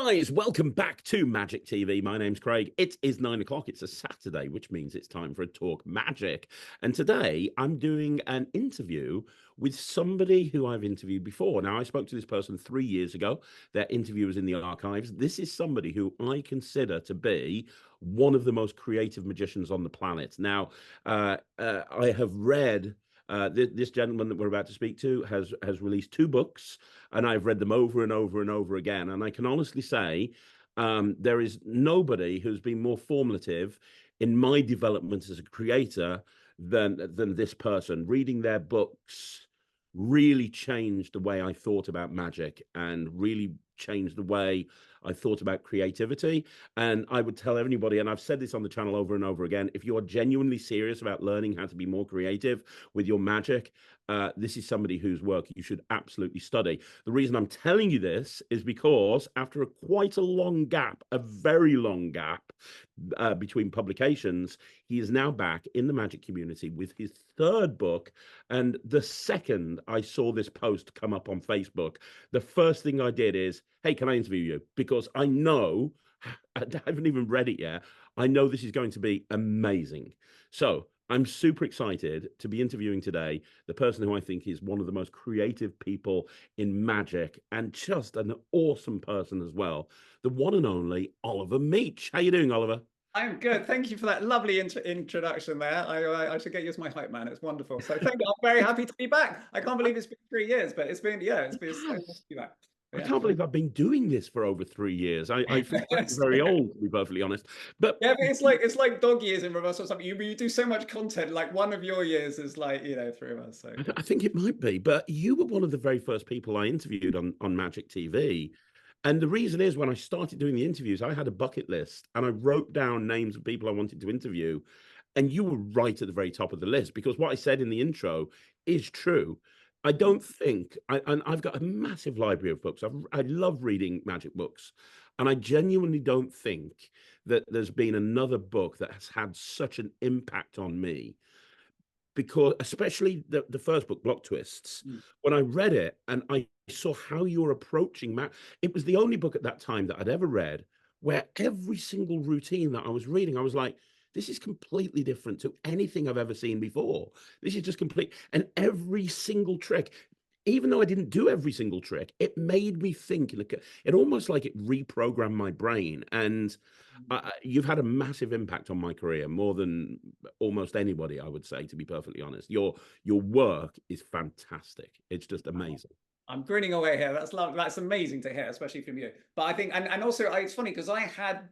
Guys, welcome back to Magic TV. My name's Craig. It is 9 o'clock. It's a Saturday, which means it's time for a Talk Magic. And today I'm doing an interview with somebody who I've interviewed before. Now, I spoke to this person 3 years ago. Their interview was in the archives. This is somebody who I consider to be one of the most creative magicians on the planet. Now, I have read this gentleman that we're about to speak to has released 2 books, and I've read them over and over and over again. And I can honestly say there is nobody who's been more formative in my development as a creator than this person. Reading their books really changed the way I thought about magic and really changed the way I thought about creativity. And I would tell anybody, and I've said this on the channel over and over again, if you are genuinely serious about learning how to be more creative with your magic, this is somebody whose work you should absolutely study. The reason I'm telling you this is because after quite a long gap, a very long gap between publications, he is now back in the magic community with his 3rd book. And the second I saw this post come up on Facebook, the first thing I did is, hey, can I interview you? Because I know, I haven't even read it yet, I know this is going to be amazing. So I'm super excited to be interviewing today the person who I think is one of the most creative people in magic and just an awesome person as well, the one and only Oliver Meech. How you doing, Oliver? I'm good. Thank you for that lovely introduction there. I should get you as my hype man. It's wonderful. So thank you. I'm very happy to be back. I can't believe it's been 3 years, but it's been so nice to be back. I Yeah. can't believe I've been doing this for over 3 years. I feel very old, to be perfectly honest. But yeah, but it's like dog years in reverse or something. You do so much content. Like one of your years is like 3 of us. So I think it might be. But you were one of the very first people I interviewed on Magic TV. And the reason is when I started doing the interviews, I had a bucket list and I wrote down names of people I wanted to interview. And you were right at the very top of the list because what I said in the intro is true. I don't think, and I've got a massive library of books. I love reading magic books. And I genuinely don't think that there's been another book that has had such an impact on me, because especially the first book, Block Twists, when I read it and I saw how you were approaching it was the only book at that time that I'd ever read where every single routine that I was reading, I was like, this is completely different to anything I've ever seen before. This is just complete. And every single trick, even though I didn't do every single trick, it made me think. It almost like it reprogrammed my brain. And you've had a massive impact on my career, more than almost anybody, I would say, to be perfectly honest. Your work is fantastic. It's just amazing. I'm grinning away here. That's love. That's amazing to hear, especially from you. But I think, and also, it's funny because I had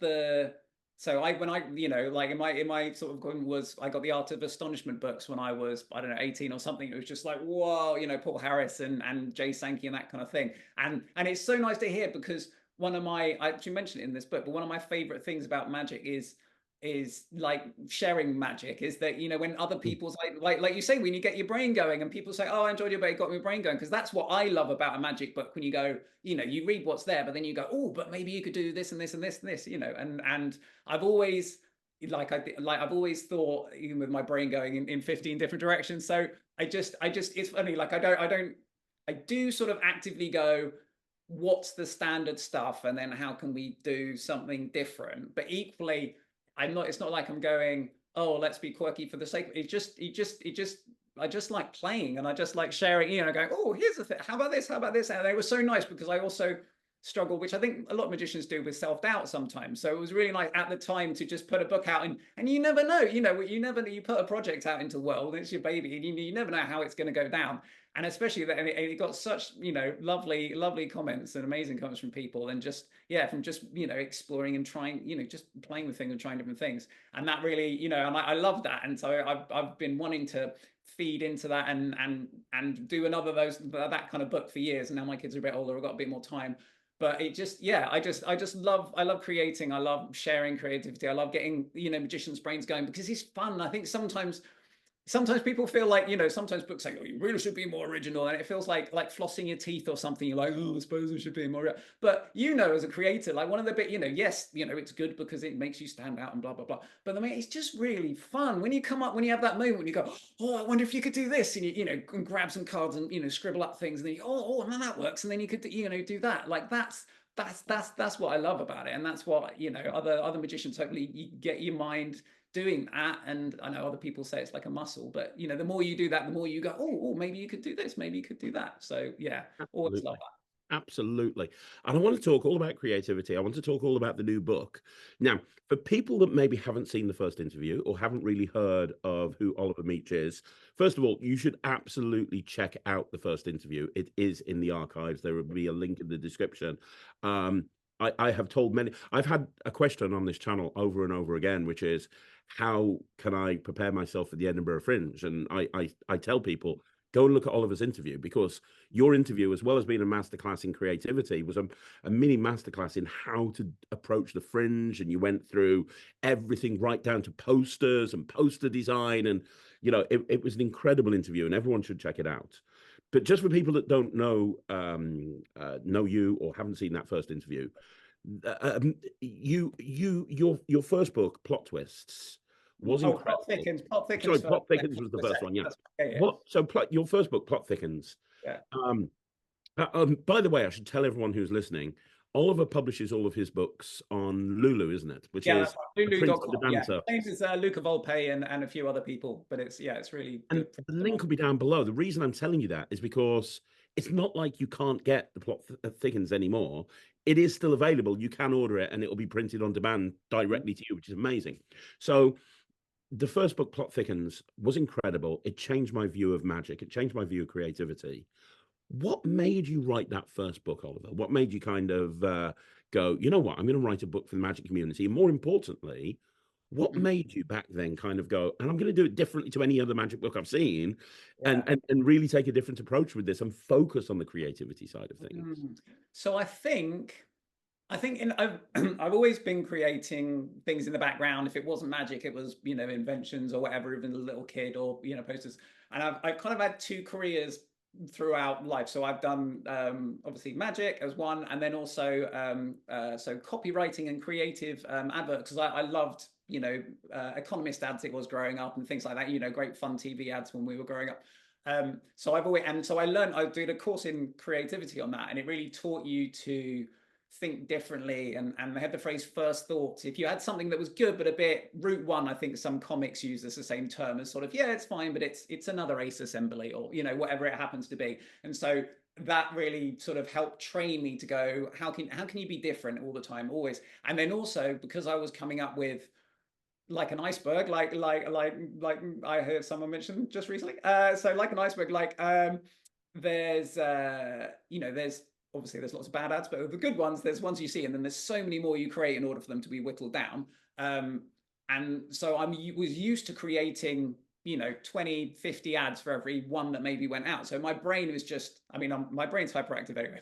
when I like in my sort of I got the Art of Astonishment books when I was, I don't know, 18 or something. It was just like, whoa, Paul Harris and Jay Sankey and that kind of thing. And it's so nice to hear because I actually mentioned it in this book, but one of my favorite things about magic is like sharing magic, is that when other people's like you say, when you get your brain going and people say, oh, I enjoyed your book, it got my brain going, because that's what I love about a magic book. When you go, you read what's there, but then you go, oh, but maybe you could do this and this and this and this, and I've always I've always thought, even with my brain going in 15 different directions. So I just it's funny, like I do sort of actively go, what's the standard stuff, and then how can we do something different? But equally, it's not like I'm going, oh, let's be quirky for the sake of it. I just like playing, and I just like sharing, going, oh, here's the thing. How about this? How about this? And it was so nice because I also struggle, which I think a lot of magicians do, with self-doubt sometimes. So it was really nice at the time to just put a book out, and you never know, you put a project out into the world, it's your baby, and you never know how it's going to go down. And especially that, and it got such, lovely comments and amazing comments from people, and from exploring and trying, just playing with things and trying different things. And that really, and I love that. And so I've been wanting to feed into that and do another that kind of book for years. And now my kids are a bit older, I've got a bit more time. But it just, I love creating. I love sharing creativity. I love getting, magicians' brains going, because it's fun. I think sometimes people feel like, sometimes books say, oh, you really should be more original. And it feels like flossing your teeth or something. You're like, oh, I suppose I should be more. But, as a creator, like one of the bit, yes, it's good because it makes you stand out and blah, blah, blah. But I mean, it's just really fun when you have that moment when you go, oh, I wonder if you could do this. And and grab some cards and, scribble up things. And then and then that works. And then you could, do that. Like that's that's what I love about it, and that's what, you know, other magicians, hopefully you get your mind doing that. And I know other people say it's like a muscle, but you know, the more you do that, the more you go, oh, maybe you could do this, maybe you could do that. So yeah, always love Absolutely. Absolutely. And I want to talk all about creativity. I want to talk all about the new book. Now, for people that maybe haven't seen the first interview or haven't really heard of who Oliver Meech is, first of all, you should absolutely check out the first interview. It is in the archives. There will be a link in the description. I have told many, I've had a question on this channel over and over again, which is, how can I prepare myself for the Edinburgh Fringe? And I tell people, go and look at Oliver's interview, because your interview, as well as being a masterclass in creativity, was a mini masterclass in how to approach the Fringe. And you went through everything right down to posters and poster design. And, you know, it was an incredible interview, and everyone should check it out. But just for people that don't know you or haven't seen that first interview, your first book, Plot Twists, was Oh, Plot incredible. Thickens. Plot Thickens Sorry, first. Plot Thickens was the first one. Yeah. Yeah. What? So, your first book, Plot Thickens. Yeah. By the way, I should tell everyone who's listening, Oliver publishes all of his books on Lulu, isn't it? Which Yeah, is that's right. the Prince of the Lulu.com. Yeah. Dancer. Same as Luca Volpe and a few other people, but it's, yeah, it's really And good. the link will be down below. The reason I'm telling you that is because it's not like you can't get the Plot Thickens anymore. It is still available. You can order it, and it will be printed on demand directly to you, which is amazing. So the first book, Plot Thickens, was incredible. It changed my view of magic. It changed my view of creativity. What made you write that first book, Oliver? What made you kind of go, you know what, I'm going to write a book for the magic community? And more importantly, what made you back then kind of go, and I'm going to do it differently to any other magic book I've seen, Yeah. and really take a different approach with this and focus on the creativity side of things? So I've always been creating things in the background. If it wasn't magic, it was, you know, inventions or whatever, even a little kid, or, you know, posters. And I've kind of had two careers throughout life. So I've done obviously magic as one, and then also so copywriting and creative adverts, because I loved, you know, Economist ads, it was growing up, and things like that, you know, great fun TV ads when we were growing up. So I did a course in creativity on that, and it really taught you to think differently. And they had the phrase first thoughts. If you had something that was good but a bit route one, I think some comics use this the same term as sort of, yeah, it's fine, but it's another Ace assembly, or, you know, whatever it happens to be. And so that really sort of helped train me to go, how can you be different all the time, always? And then also, because I was coming up with like an iceberg, like I heard someone mention just recently. So like an iceberg, like there's you know, there's obviously there's lots of bad ads, but the good ones, there's ones you see, and then there's so many more you create in order for them to be whittled down. And so I was used to creating, you know, 20, 50 ads for every one that maybe went out. So my brain was just, I mean, my brain's hyperactive anyway.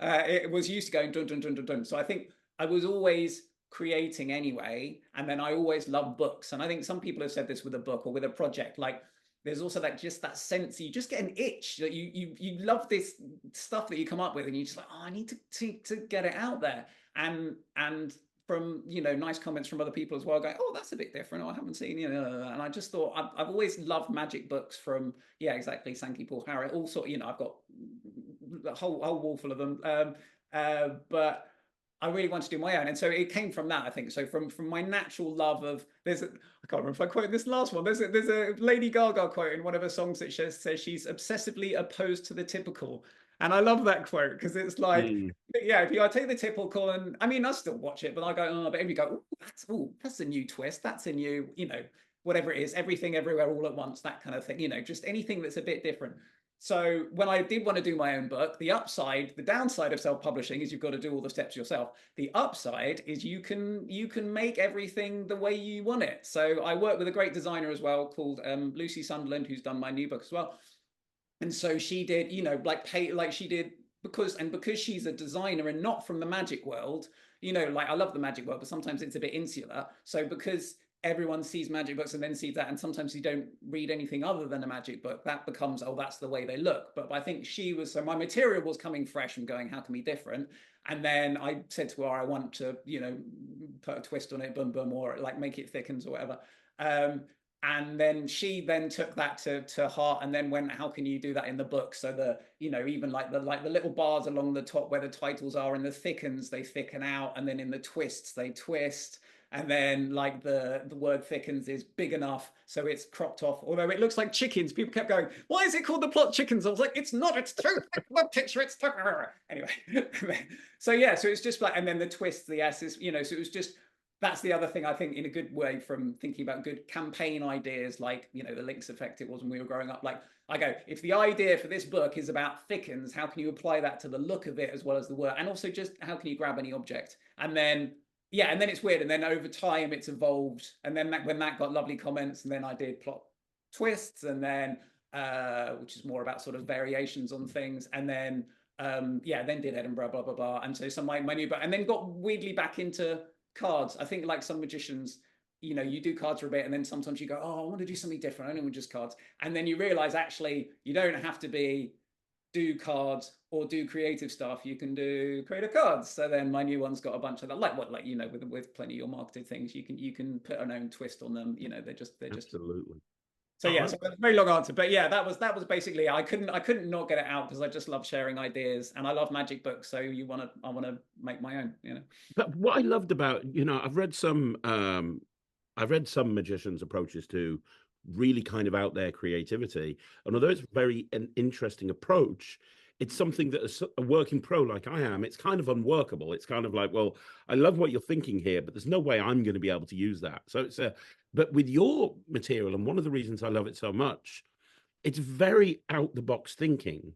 It was used to going dun, dun, dun, dun, dun. So I think I was always creating anyway. And then I always loved books. And I think some people have said this with a book or with a project, like there's also that sense you just get an itch that you love this stuff that you come up with, and you're just like, oh, I need to get it out there. And from, you know, nice comments from other people as well, going, oh, that's a bit different, or I haven't seen, you know. And I just thought I've always loved magic books, from, yeah, exactly, Sankey Paul Harriet, all sort, you know, I've got a whole wall full of them. But I really wanted to do my own, and so it came from that, I think. So from my natural love of, I can't remember if I quoted this last one. There's a Lady Gaga quote in one of her songs that says she's obsessively opposed to the typical, and I love that quote, because it's like, yeah, if I take the typical, and I mean, I still watch it, but I go, oh, but if you go, that's a new twist, that's a new, you know, whatever it is, everything everywhere all at once, that kind of thing, you know, just anything that's a bit different. So when I did want to do my own book, the downside of self-publishing is you've got to do all the steps yourself. The upside is you can make everything the way you want it. So I work with a great designer as well, called Lucy Sunderland, who's done my new book as well. And so she did, you know, because she's a designer and not from the magic world, you know, like I love the magic world, but sometimes it's a bit insular. So because everyone sees magic books and then sees that, and sometimes you don't read anything other than a magic book, that becomes, oh, that's the way they look. But I think so my material was coming fresh and going, how can we be different? And then I said to her, I want to, you know, put a twist on it, boom boom, or like make it thickens or whatever. And then she then took that to heart and then went, how can you do that in the book? So the, you know, even like the little bars along the top where the titles are, and the thickens, they thicken out, and then in the twists they twist. And then like the word thickens is big enough so it's cropped off, although it looks like chickens. People kept going, why is it called the plot chickens? I was like, it's not, it's too thick of a picture, it's too... Anyway. So yeah, so it's just like, and then the twist, the s's, you know, so it was just, that's the other thing I think, in a good way, from thinking about good campaign ideas, like, you know, the Lynx effect it was when we were growing up. Like, I go, if the idea for this book is about thickens, how can you apply that to the look of it as well as the word? And also just how can you grab any object? And then, yeah, and then it's weird. And then over time it's evolved. And then when that got lovely comments, and then I did plot twists, and then, which is more about sort of variations on things. And then, yeah, then did Edinburgh, blah, blah, blah. And so my new book, and then got weirdly back into cards. I think like some magicians, you know, you do cards for a bit, and then sometimes you go, oh, I want to do something different, I don't want just cards. And then you realize actually you don't have to do cards or do creative stuff, you can do creative cards. So then my new one's got a bunch of that, like you know, with plenty of your marketed things, you can put an own twist on them, you know, they're just Absolutely. so yeah, so a very long answer, but yeah, that was basically, I couldn't not get it out, because I just love sharing ideas, and I love magic books. So I want to make my own, you know. But what I loved about, you know, I've read some magicians' approaches to really kind of out there creativity, and although it's very an interesting approach, it's something that a working pro like I am, it's kind of unworkable. It's kind of like, well, I love what you're thinking here, but there's no way I'm going to be able to use that. So it's a, but with your material, and one of the reasons I love it so much, it's very out the box thinking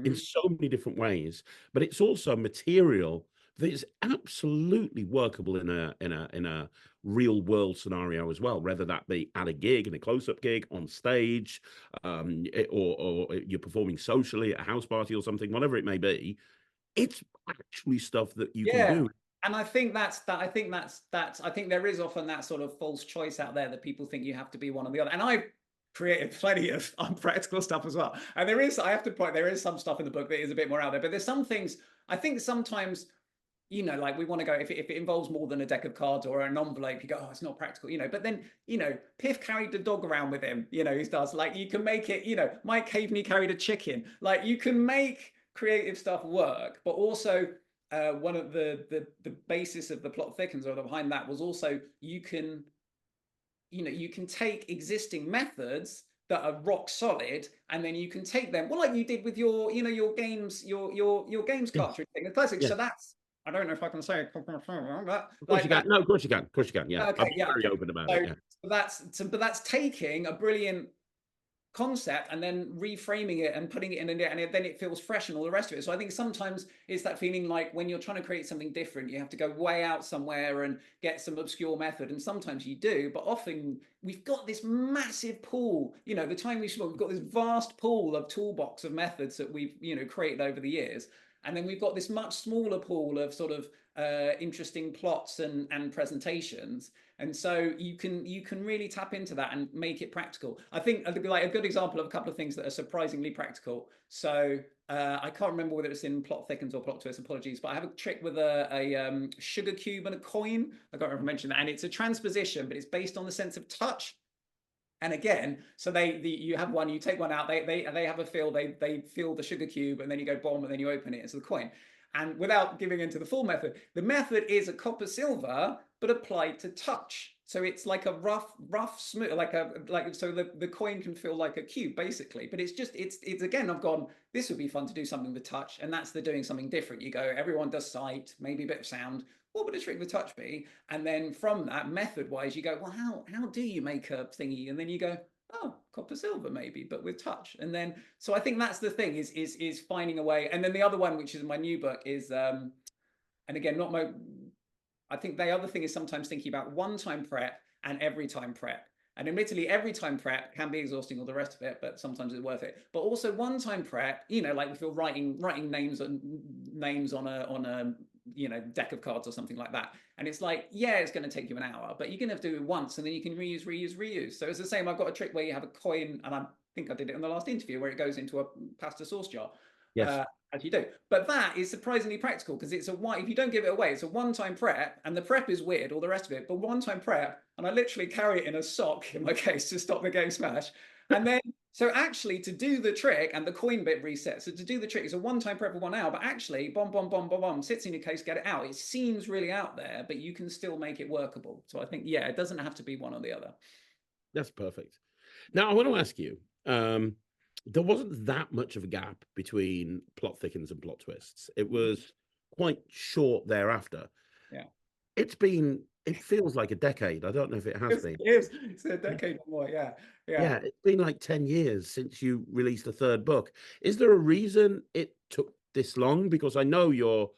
in so many different ways, but it's also material that is absolutely workable in a real world scenario as well, whether that be at a gig, in a close-up gig, on stage, or you're performing socially at a house party or something, whatever it may be. It's actually stuff that you can Yeah. do. And I think I think there is often that sort of false choice out there, that people think you have to be one or the other. And I've created plenty of unpractical stuff as well. And I have to point, there is some stuff in the book that is a bit more out there, but there's some things I think sometimes, you know, like we want to go, if it involves more than a deck of cards or an envelope, you go, oh, it's not practical, you know. But then, you know, Piff carried the dog around with him, you know, he does, like, you can make it, you know, Mike Caveney carried a chicken. Like, you can make creative stuff work, but also one of the basis of the plot thickens, or behind that, was also you can take existing methods that are rock solid, and then you can take them, well, like you did with your, you know, your games, your games Yeah, cartridge thing, the classic. yeah. So that's, I don't know if I can say, but Of course like you that. can. No, of course you can. Of course you can. Yeah, I'll Okay, be yeah, very okay. open about So, it. Yeah. but that's taking a brilliant concept and then reframing it and putting it in, and then it feels fresh and all the rest of it. So I think sometimes it's that feeling like when you're trying to create something different, you have to go way out somewhere and get some obscure method, and sometimes you do, but often we've got this massive pool, you know, the time we've got this vast pool of toolbox of methods that we've, you know, created over the years, and then we've got this much smaller pool of sort of interesting plots and presentations. And so you can really tap into that and make it practical. I think like a good example of a couple of things that are surprisingly practical. So I can't remember whether it's in plot thickens or plot twist, apologies, but I have a trick with a sugar cube and a coin. I can't remember if I mentioned that. And it's a transposition, but it's based on the sense of touch. And again, so you have one, you take one out, they have a feel, they feel the sugar cube, and then you go bomb, and then you open it, it's the coin. And without giving into the full method, the method is a copper silver, but applied to touch. So it's like a rough, smooth, so the coin can feel like a cube basically. But it's again, I've gone, this would be fun to do something with touch, and that's the doing something different. You go, everyone does sight, maybe a bit of sound. What would a trick with touch be? And then from that, method wise, you go, well, how do you make a thingy? And then you go, oh, copper silver maybe, but with touch. And then, so I think that's the thing, is finding a way. And then the other one, which is my new book, is and again, not my, I think the other thing is sometimes thinking about one-time prep and every time prep. And admittedly, every time prep can be exhausting, all the rest of it, but sometimes it's worth it. But also one-time prep, you know, like if you're writing names on a you know, deck of cards or something like that, and it's like, yeah, it's going to take you an hour, but you're going to have to do it once, and then you can reuse. So it's the same. I've got a trick where you have a coin, and I think I did it in the last interview, where it goes into a pasta sauce jar. Yes. as you do. But that is surprisingly practical because it's a one. If you don't give it away, it's a one-time prep, and the prep is weird, all the rest of it. But one-time prep, and I literally carry it in a sock in my case to stop the game smash. And then, so actually, to do the trick, and the coin bit resets. So to do the trick is a one-time prep for 1 hour, but actually, bomb, bomb, bomb, bomb, bomb, sits in your case, get it out. It seems really out there, but you can still make it workable. So I think, yeah, it doesn't have to be one or the other. That's perfect. Now, I want to ask you, there wasn't that much of a gap between plot thickens and plot twists. It was quite short thereafter. Yeah. It feels like a decade. I don't know if it has been. It is. It's a decade or more. Yeah. Yeah. Yeah, it's been like 10 years since you released the third book. Is there a reason it took this long? Because I know you're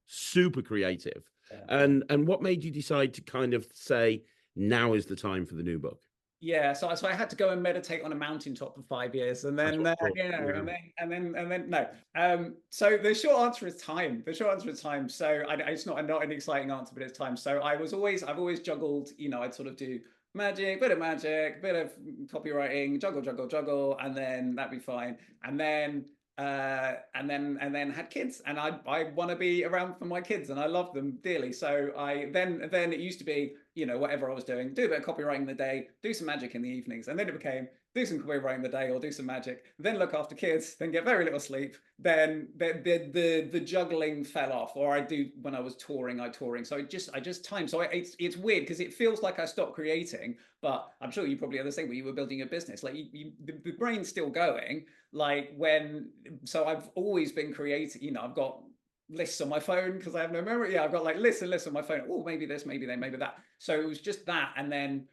super creative. Yeah. And what made you decide to kind of say, now is the time for the new book? Yeah, so I had to go and meditate on a mountaintop for 5 years, and then you know, and then no. So the short answer is time. The short answer is time. So it's not an exciting answer, but it's time. So I've always juggled. You know, I'd sort of do magic, bit of copywriting, juggle, and then that'd be fine. And then had kids, and I want to be around for my kids, and I love them dearly. So then it used to be, you know, whatever I was doing, do a bit of copywriting in the day, do some magic in the evenings, and then it became do some copywriting in the day or do some magic, then look after kids, then get very little sleep. Then the juggling fell off, or I do when I was touring, so I just time. So it's weird because it feels like I stopped creating, but I'm sure you probably are the same when you were building a business. Like the brain's still going. Like so I've always been creating. You know, I've got lists on my phone because I have no memory. Yeah, I've got like lists and lists on my phone. Oh, maybe this, maybe then, maybe that. So it was just that, and then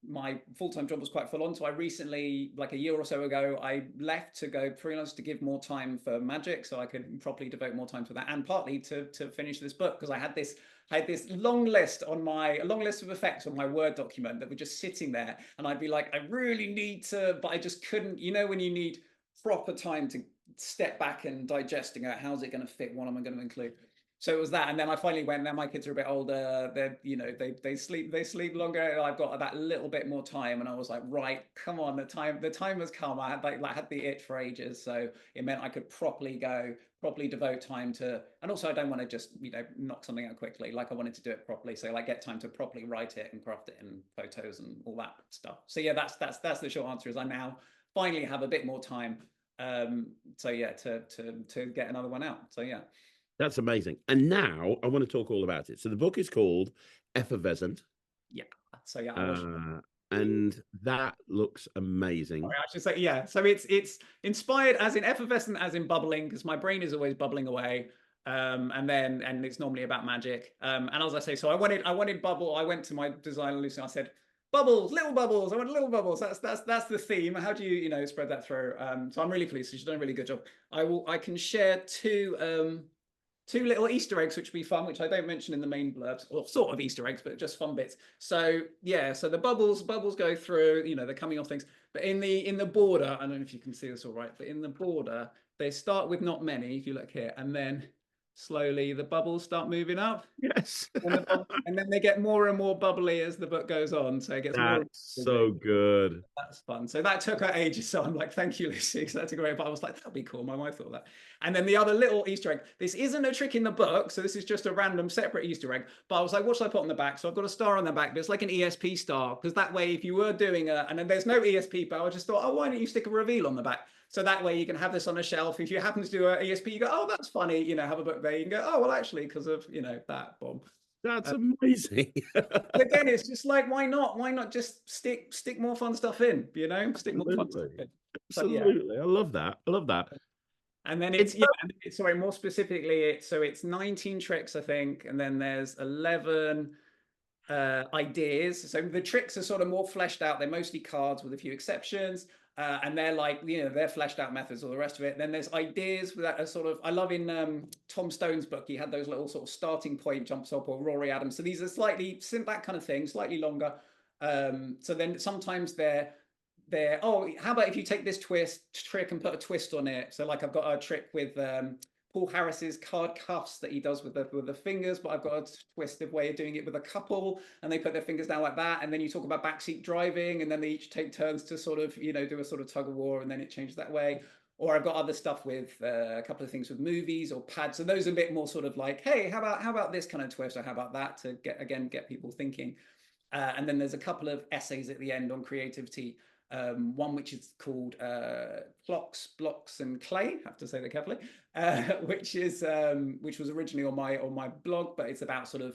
my full-time job was quite full on. So I recently, like a year or so ago, I left to go freelance to give more time for magic, so I could properly devote more time to that, and partly to finish this book because I had this long list of effects on my Word document that were just sitting there, and I'd be like, I really need to, but I just couldn't. You know, when you need proper time to step back and digesting out how's it going to fit, what am I going to include. So it was that, and then I finally went. Now my kids are a bit older. They're, you know, they sleep longer. I've got that little bit more time, and I was like, right, come on, the time has come. I had the itch for ages, so it meant I could properly devote time to. And also, I don't want to just, you know, knock something out quickly. Like I wanted to do it properly, so like get time to properly write it and craft it and photos and all that stuff. So yeah, that's the short answer. Is I now finally have a bit more time. So yeah, to get another one out. So yeah. That's amazing. And now I want to talk all about it. So the book is called Effervescent. Yeah. So yeah, and that looks amazing. Sorry, I should say, yeah. So it's inspired as in effervescent, as in bubbling, because my brain is always bubbling away. And it's normally about magic. And as I say, so I wanted bubble. I went to my designer Lucy. I said, bubbles, little bubbles. I want little bubbles. That's the theme. How do you spread that through? So I'm really pleased. She's done a really good job. I can share two little Easter eggs, which would be fun, which I don't mention in the main blurbs, or sort of Easter eggs, but just fun bits. So yeah, so the bubbles go through, you know, they're coming off things. But in the border, I don't know if you can see this all right, but in the border, they start with not many, if you look here, and then slowly the bubbles start moving up. Yes. And then they get more and more bubbly as the book goes on. So it gets more. That's so good. That's fun. So that took her ages. So I'm like, thank you, Lucy, because that's a great. But I was like, that'll be cool. My wife thought that. And then the other little Easter egg. This isn't a trick in the book, so this is just a random separate Easter egg. But I was like, what should I put on the back? So I've got a star on the back, but it's like an ESP star, because that way, if you were doing and then there's no ESP, but I just thought, oh, why don't you stick a reveal on the back? So that way you can have this on a shelf. If you happen to do an ESP, you go, oh, that's funny. You know, have a book there. You can go, oh, well, actually, because of, you know, that bomb. That's amazing. Again, it's just like, why not? Why not just stick more fun stuff in? You know, stick more fun stuff in. So, Absolutely, yeah. I love that. And then sorry, more specifically, it's 19 tricks, I think, and then there's 11 ideas. So the tricks are sort of more fleshed out. They're mostly cards with a few exceptions. And they're like, you know, they're fleshed out methods, all the rest of it. And then there's ideas that are sort of, I love in Tom Stone's book, he had those little sort of starting point jumps up, or Rory Adams. So these are slightly, that kind of thing, slightly longer. So then sometimes they're, oh, how about if you take this trick and put a twist on it? So like I've got a trick with Paul Harris's card cuffs that he does with the fingers, but I've got a twisted way of doing it with a couple, and they put their fingers down like that. And then you talk about backseat driving, and then they each take turns to sort of, you know, do a sort of tug of war, and then it changes that way. or I've got other stuff with a couple of things with movies or pads. So those are a bit more sort of like, hey, how about this kind of twist, or how about that, to get people thinking. And then there's a couple of essays at the end on creativity. One which is called Clocks, Blocks, and Clay. I have to say that carefully. Which was originally on my blog, but it's about sort of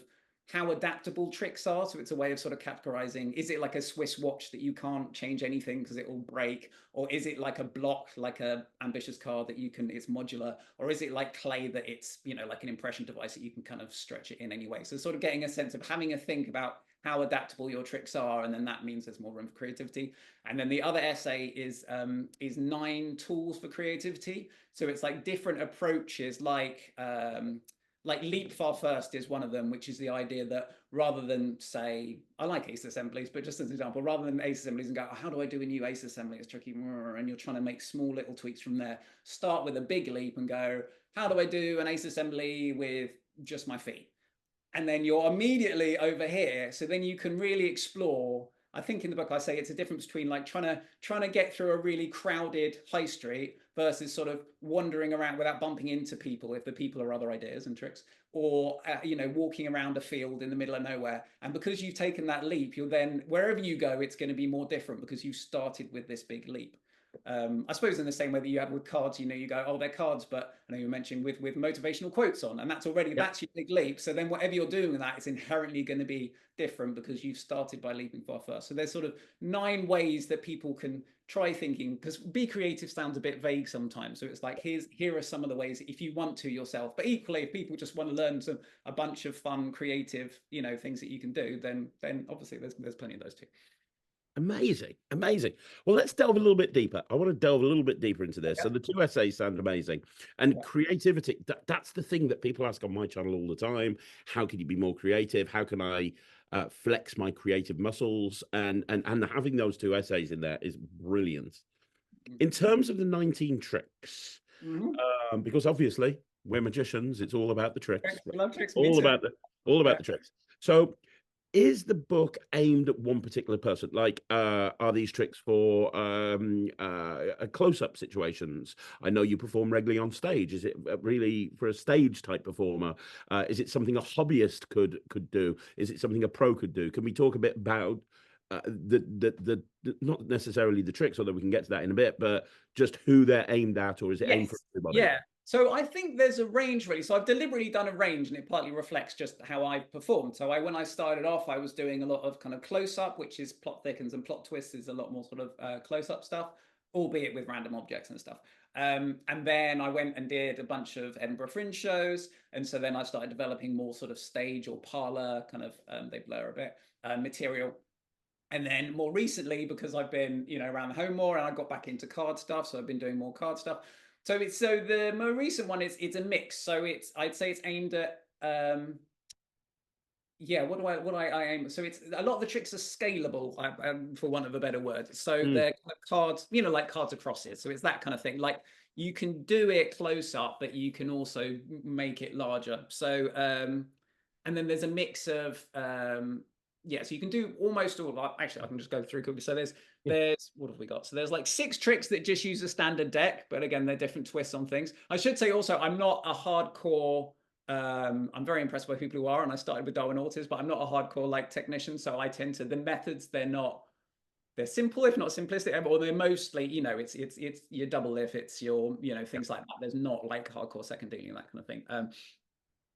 how adaptable tricks are. So it's a way of sort of categorizing: is it like a Swiss watch that you can't change anything because it will break, or is it like a block, like a ambitious car that it's modular, or is it like clay that it's like an impression device that you can kind of stretch it in anyway. So sort of getting a sense of having a think about how adaptable your tricks are, and then that means there's more room for creativity. And then the other essay is 9 tools for creativity. So it's like different approaches, like leap far first is one of them, which is the idea that rather than say, I like ace assemblies, but just as an example, rather than ace assemblies and go, how do I do a new ace assembly? It's tricky, and you're trying to make small little tweaks from there. Start with a big leap and go, how do I do an ace assembly with just my feet? And then you're immediately over here. So then you can really explore. I think in the book I say it's a difference between like trying to get through a really crowded high street versus sort of wandering around without bumping into people, if the people are other ideas and tricks, or walking around a field in the middle of nowhere. And because you've taken that leap, you're then, wherever you go, it's going to be more different because you started with this big leap. I suppose in the same way that you have with cards, you go, oh, they're cards, but I know you mentioned with motivational quotes on, and that's already, that's your big leap. So then whatever you're doing with that, it's inherently going to be different because you've started by leaping far first. So there's sort of 9 ways that people can try thinking, because be creative sounds a bit vague sometimes. So it's like, here are some of the ways if you want to yourself, but equally if people just want to learn a bunch of fun, creative, things that you can do, then obviously there's plenty of those too. Amazing, amazing. Well, let's delve a little bit deeper. I want to delve a little bit deeper into this. Yeah. So the 2 essays sound amazing. And creativity, that's the thing that people ask on my channel all the time. How can you be more creative? How can I flex my creative muscles? And having those 2 essays in there is brilliant. In terms of the 19 tricks, because obviously we're magicians, it's all about the tricks. I love tricks. All about the tricks. So is the book aimed at one particular person? Like, are these tricks for close-up situations? I know you perform regularly on stage. Is it really for a stage type performer? Is it something a hobbyist could do? Is it something a pro could do? Can we talk a bit about the not necessarily the tricks, although we can get to that in a bit, but just who they're aimed at, or is it aimed for everybody? Yeah. So I think there's a range really. So I've deliberately done a range, and it partly reflects just how I've performed. So when I started off, I was doing a lot of kind of close-up, which is plot thickens, and plot twists is a lot more sort of close-up stuff, albeit with random objects and stuff. And then I went and did a bunch of Edinburgh Fringe shows. And so then I started developing more sort of stage or parlor kind of, they blur a bit, material. And then more recently, because I've been, around the home more, and I got back into card stuff, so I've been doing more card stuff. So the more recent one it's a mix. So I'd say it's aimed at what do I aim? So it's a lot of the tricks are scalable, for want of a better word. So they're kind of cards, like cards of crosses. So it's that kind of thing. Like you can do it close up, but you can also make it larger. So and then there's a mix of so you can do almost all. Actually, I can just go through quickly. So there's what have we got? So there's like 6 tricks that just use a standard deck, but again, they're different twists on things. I should say also, I'm not a hardcore. I'm very impressed by people who are, and I started with Darwin Autos, but I'm not a hardcore like technician. So I tend to, the methods, they're simple, if not simplistic, or they're mostly, it's your double if, it's your, things like that. There's not like hardcore second dealing, that kind of thing.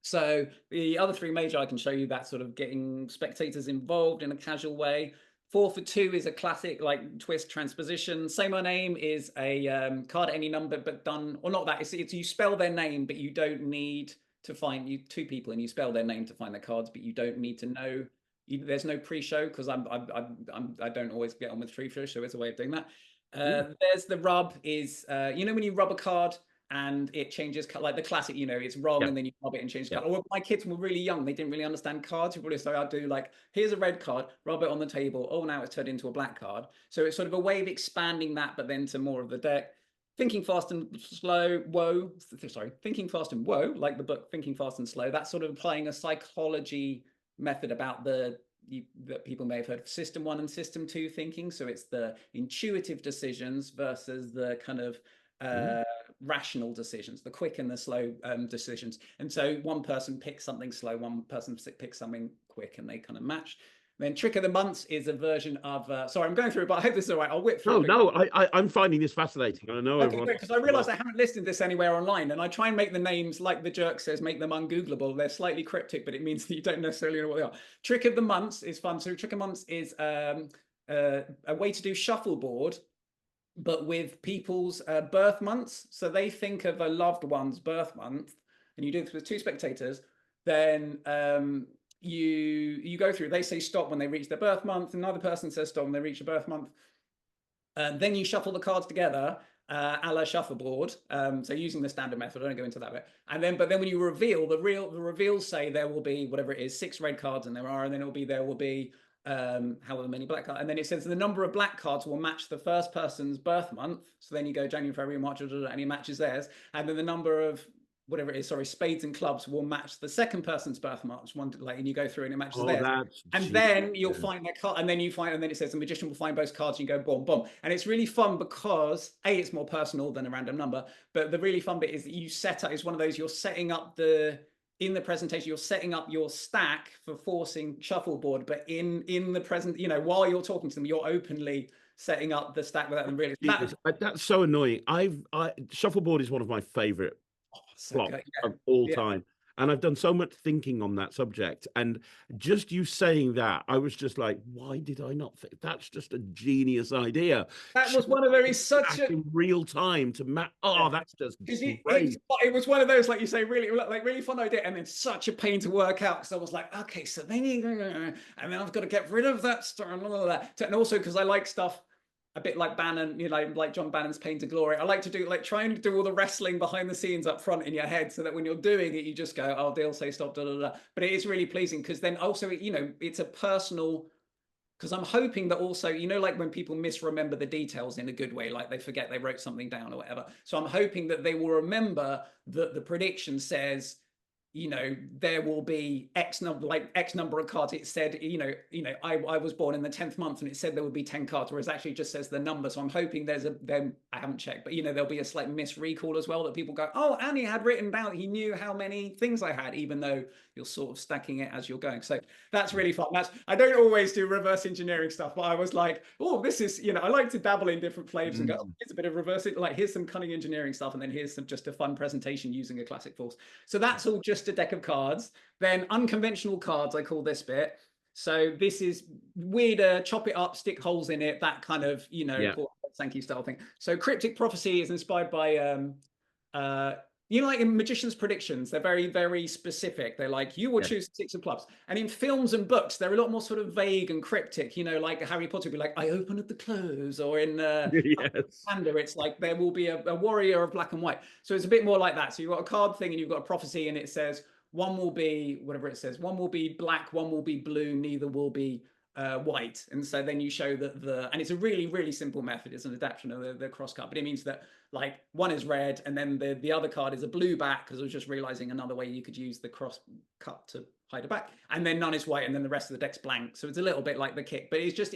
So the other 3 major, I can show you that sort of getting spectators involved in a casual way. 4 for 2 is a classic like twist transposition. Say My Name is a card at any number, but done, or not that. It's you spell their name, but you don't need to find 2 people, and you spell their name to find their cards, but you don't need to know. There's no pre-show because I don't always get on with pre-show, so it's a way of doing that. There's the rub is when you rub a card and it changes, like the classic, it's wrong, and then you rub it and change color. Or my kids were really young, they didn't really understand cards. So I'd do like, here's a red card, rub it on the table. Oh, now it's turned into a black card. So it's sort of a way of expanding that, but then to more of the deck. Thinking Fast and Slow, Thinking Fast and Whoa, like the book Thinking Fast and Slow. That's sort of applying a psychology method about that people may have heard of System 1 and System 2 thinking. So it's the intuitive decisions versus the kind of rational decisions, the quick and the slow decisions. And so one person picks something slow, one person picks something quick, and they kind of match. Then Trick of the Months is a version of, sorry, I'm going through it, but I hope this is all right. I'll whip through it. No, I'm finding this fascinating. I know everyone. Because I realized I haven't listed this anywhere online, and I try and make the names, like the jerk says, make them ungoogleable. They're slightly cryptic, but it means that you don't necessarily know what they are. Trick of the Months is fun. So Trick of the Months is a way to do shuffleboard, but with people's birth months. So they think of a loved one's birth month, and you do this with 2 spectators. Then you go through. They say stop when they reach their birth month. Another person says stop when they reach a birth month. Then you shuffle the cards together, a la shuffleboard. So using the standard method, I don't go into that bit. But then when you reveal, the reveals say there will be whatever it is, 6 red cards, and there will be however many black cards, and then it says the number of black cards will match the first person's birth month. So then you go January, February, March, and he matches theirs, and then the number of whatever it is, spades and clubs will match the second person's birth month. And you go through and it matches theirs. And then you'll find that card, and then it says the magician will find both cards, and you go boom, boom. And it's really fun because it's more personal than a random number. But the really fun bit is that you set up, it's one of those, you're setting up in the presentation, you're setting up your stack for forcing shuffleboard, but in the present, while you're talking to them, you're openly setting up the stack without them really. That's so annoying. Shuffleboard is one of my favorite flop of all time, and I've done so much thinking on that subject, and just you saying that, I was just like, why did I not think that's just a genius idea? That was one of those such in real time to map. That's just great. It was one of those, like you say, really fun idea, and then such a pain to work out, because I was like, okay, so then and then I've got to get rid of that stuff and all of that, and also because I like stuff a bit like Bannon, like John Bannon's Pain to Glory. I like to do, try and do all the wrestling behind the scenes up front in your head, so that when you're doing it, you just go, oh, they'll say stop, da, da, da. But it is really pleasing, because then also, it's a personal, because I'm hoping that also, like when people misremember the details in a good way, like they forget they wrote something down or whatever. So I'm hoping that they will remember that the prediction says, there will be X number of cards. It said, I was born in the 10th month, and it said there would be 10 cards, whereas actually it just says the number. So I'm hoping I haven't checked, but there'll be a slight misrecall as well, that people go, oh, Annie had written down, he knew how many things I had, even though you're sort of stacking it as you're going. So that's really fun. I don't always do reverse engineering stuff, but I was like, oh, this is, I like to dabble in different flavors and go, oh, here's a bit of reverse, here's some cunning engineering stuff, and then here's just a fun presentation using a classic force. So that's all just a deck of cards. Then unconventional cards, I call this bit. So this is weirder, chop it up, stick holes in it, that kind of, Sankey style thing. So Cryptic Prophecy is inspired by like in magicians' predictions, they're very, very specific. They're like, you will choose 6 of clubs. And in films and books, they're a lot more sort of vague and cryptic. Like Harry Potter would be like, I open at the close. Or in Panda, it's like, there will be a warrior of black and white. So it's a bit more like that. So you've got a card thing, and you've got a prophecy, and it says, one will be, whatever it says, one will be black, one will be blue, neither will be white. And so then you show that and it's a really, really simple method. It's an adaptation of the cross cut, but it means that one is red, and then the other card is a blue back, because I was just realizing another way you could use the cross cut to hide a back, and then none is white, and then the rest of the deck's blank. So it's a little bit like the kick, but it's just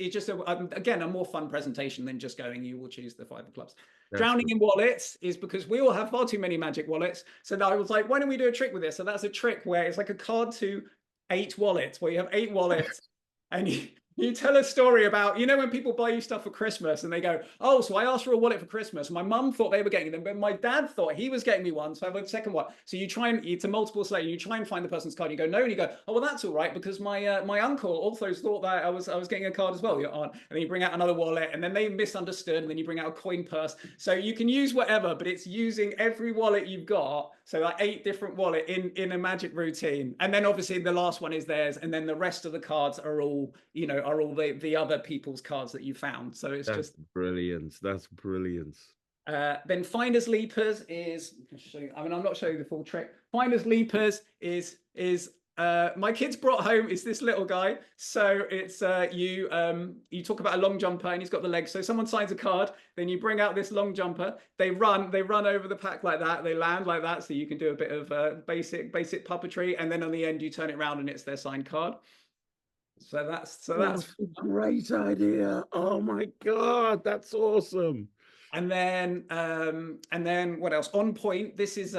again a more fun presentation than just going, you will choose the 5 of clubs. Drowning in wallets is because we all have far too many magic wallets. So now I was like, why don't we do a trick with this? So that's a trick where it's like a card to 8 wallets, where you have 8 wallets, and you tell a story about, when people buy you stuff for Christmas and they go, oh, so I asked for a wallet for Christmas. My mum thought they were getting them, but my dad thought he was getting me one. So I have a second one. So it's a multiple selection. You try and find the person's card. You go, no. And you go, oh, well, that's all right, because my uncle also thought that I was getting a card as well, your aunt. And then you bring out another wallet, and then they misunderstood. And then you bring out a coin purse. So you can use whatever, but it's using every wallet you've got. So 8 different wallet in a magic routine. And then obviously the last one is theirs. And then the rest of the cards are all, the other people's cards that you found. So it's just brilliant. That's brilliant. Then Finders Leapers is, I'm not showing you the full trick. Finders Leapers is my kids brought home is this little guy. So it's you talk about a long jumper, and he's got the legs. So someone signs a card, then you bring out this long jumper. They run over the pack like that. They land like that. So you can do a bit of basic puppetry, and then on the end you turn it around and it's their signed card. So that's a great idea. Oh my God, that's awesome. And then what else? On Point. This is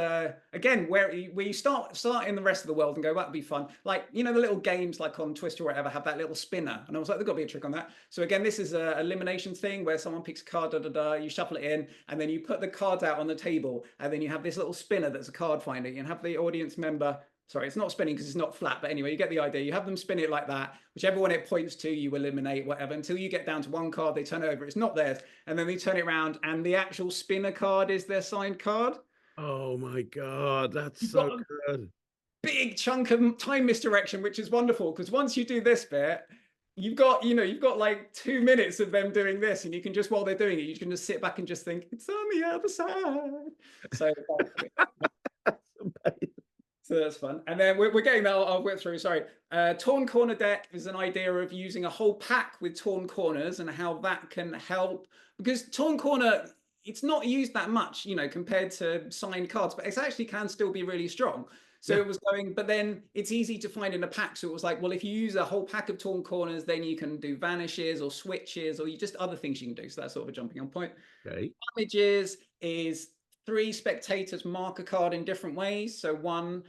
again where you start in the rest of the world and go, that'd be fun. Like, you know, the little games like on Twister or whatever have that little spinner. And I was like, there's got to be a trick on that. So again, this is a elimination thing where someone picks a card, you shuffle it in, and then you put the cards out on the table, and then you have this little spinner that's a card finder. You can have the audience member. Sorry, it's not spinning because it's not flat, but anyway, you get the idea. You have them spin it like that. Whichever one it points to, you eliminate, whatever, until you get down to one card, they turn it over, it's not theirs, and then they turn it around, and the actual spinner card is their signed card. Oh my God, that's You've so got a good. big chunk of time misdirection, which is wonderful, because once you do this bit, you've got like 2 minutes of them doing this, and you can just, while they're doing it, you can just sit back and just think, it's on the other side. So so that's fun. And then we're getting that. I'll whip through. Sorry. Torn corner deck is an idea of using a whole pack with torn corners and how that can help, because torn corner, it's not used that much, you know, compared to signed cards, but it actually can still be really strong. So it was going, but then it's easy to find in a pack. So it was like, well, if you use a whole pack of torn corners, then you can do vanishes or switches, or you just other things you can do. So that's sort of a jumping on point. Okay. Damages is 3 spectators mark a card in different ways. So one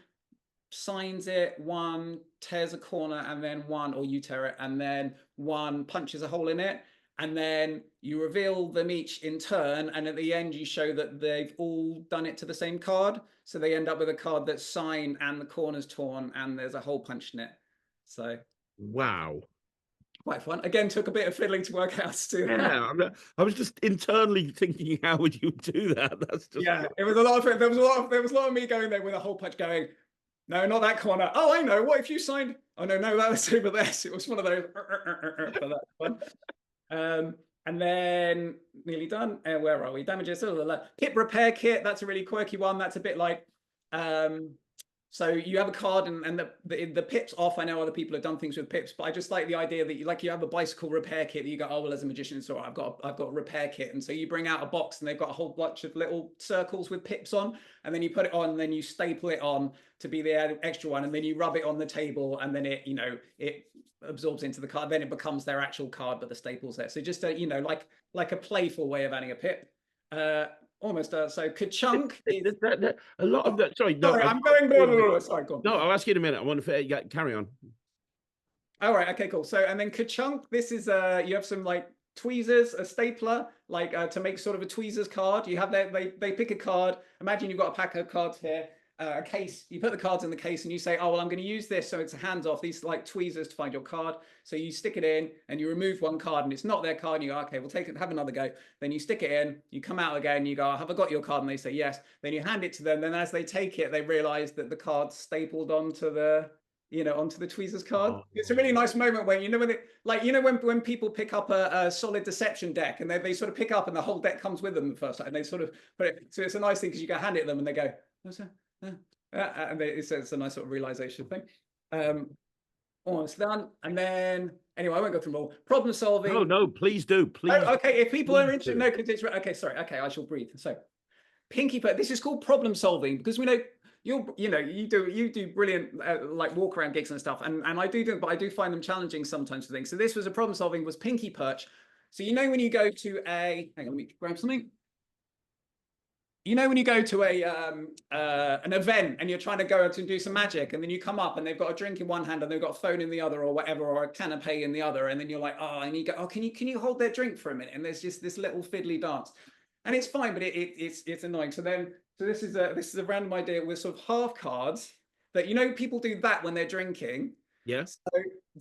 signs it, one tears a corner, and then one, or you tear it, and then one punches a hole in it, and then you reveal them each in turn, and at the end you show that they've all done it to the same card, so they end up with a card that's signed and the corner's torn and there's a hole punched in it. So wow, quite fun. Again, took a bit of fiddling to work out how to do that. Yeah, I was just internally thinking, how would you do that? That's just it was a lot of, there was a lot of me going there with a hole punch going, no, not that corner. Oh, I know. What if you signed? Oh, no, that was over there. So it was one of those. But that's fun. And then nearly done. Where are we? Damages. Pip repair kit. That's a really quirky one. That's a bit like, so you have a card and the pip's off. I know other people have done things with pips, but I just like the idea that you have a bicycle repair kit that you go, oh, well, as a magician, it's all right. I've got a repair kit. And so you bring out a box and they've got a whole bunch of little circles with pips on, and then you put it on, and then you staple it on to be the extra one. And then you rub it on the table, and then it absorbs into the card. Then it becomes their actual card, but the staple's there. So just like a playful way of adding a pip. Almost. So Kachunk is a lot of that. Sorry, no, I'm going. Sorry, go on. No, I'll ask you in a minute. I want to carry on. All right. Okay. Cool. So and then Kachunk. This is you have some like tweezers, a stapler, like to make sort of a tweezers card. You have that. They pick a card. Imagine you've got a pack of cards here. A case, you put the cards in the case and you say, oh, well, I'm going to use this. So it's a hands off, these like tweezers to find your card. So you stick it in and you remove one card and it's not their card. And you go, okay, we'll take it, have another go. Then you stick it in, you come out again, you go, have I got your card? And they say, yes. Then you hand it to them. Then as they take it, they realize that the card's stapled onto the, onto the tweezers card. Oh. It's a really nice moment when, when people pick up a solid deception deck and they sort of pick up and the whole deck comes with them the first time and they sort of put it. So it's a nice thing because you can hand it to them and they go, what's that? And it's a nice sort of realization thing. Almost done. And then anyway, I won't go through them all. Problem solving. No, please do. Please. Oh, okay, if people are interested, no, because it's okay. Sorry. Okay, I shall breathe. So, pinky, but this is called problem solving because we know you do brilliant like walk around gigs and stuff, and I do, but I do find them challenging sometimes for things. So this was a problem solving was pinky perch. So when you go to hang on, let me grab something. When you go to an event and you're trying to go out and do some magic, and then you come up and they've got a drink in one hand and they've got a phone in the other or whatever, or a canapé in the other, and then you're like, oh, and you go, oh, can you hold their drink for a minute? And there's just this little fiddly dance, and it's fine, but it's annoying. So this is a random idea with sort of half cards that people do that when they're drinking. Yes.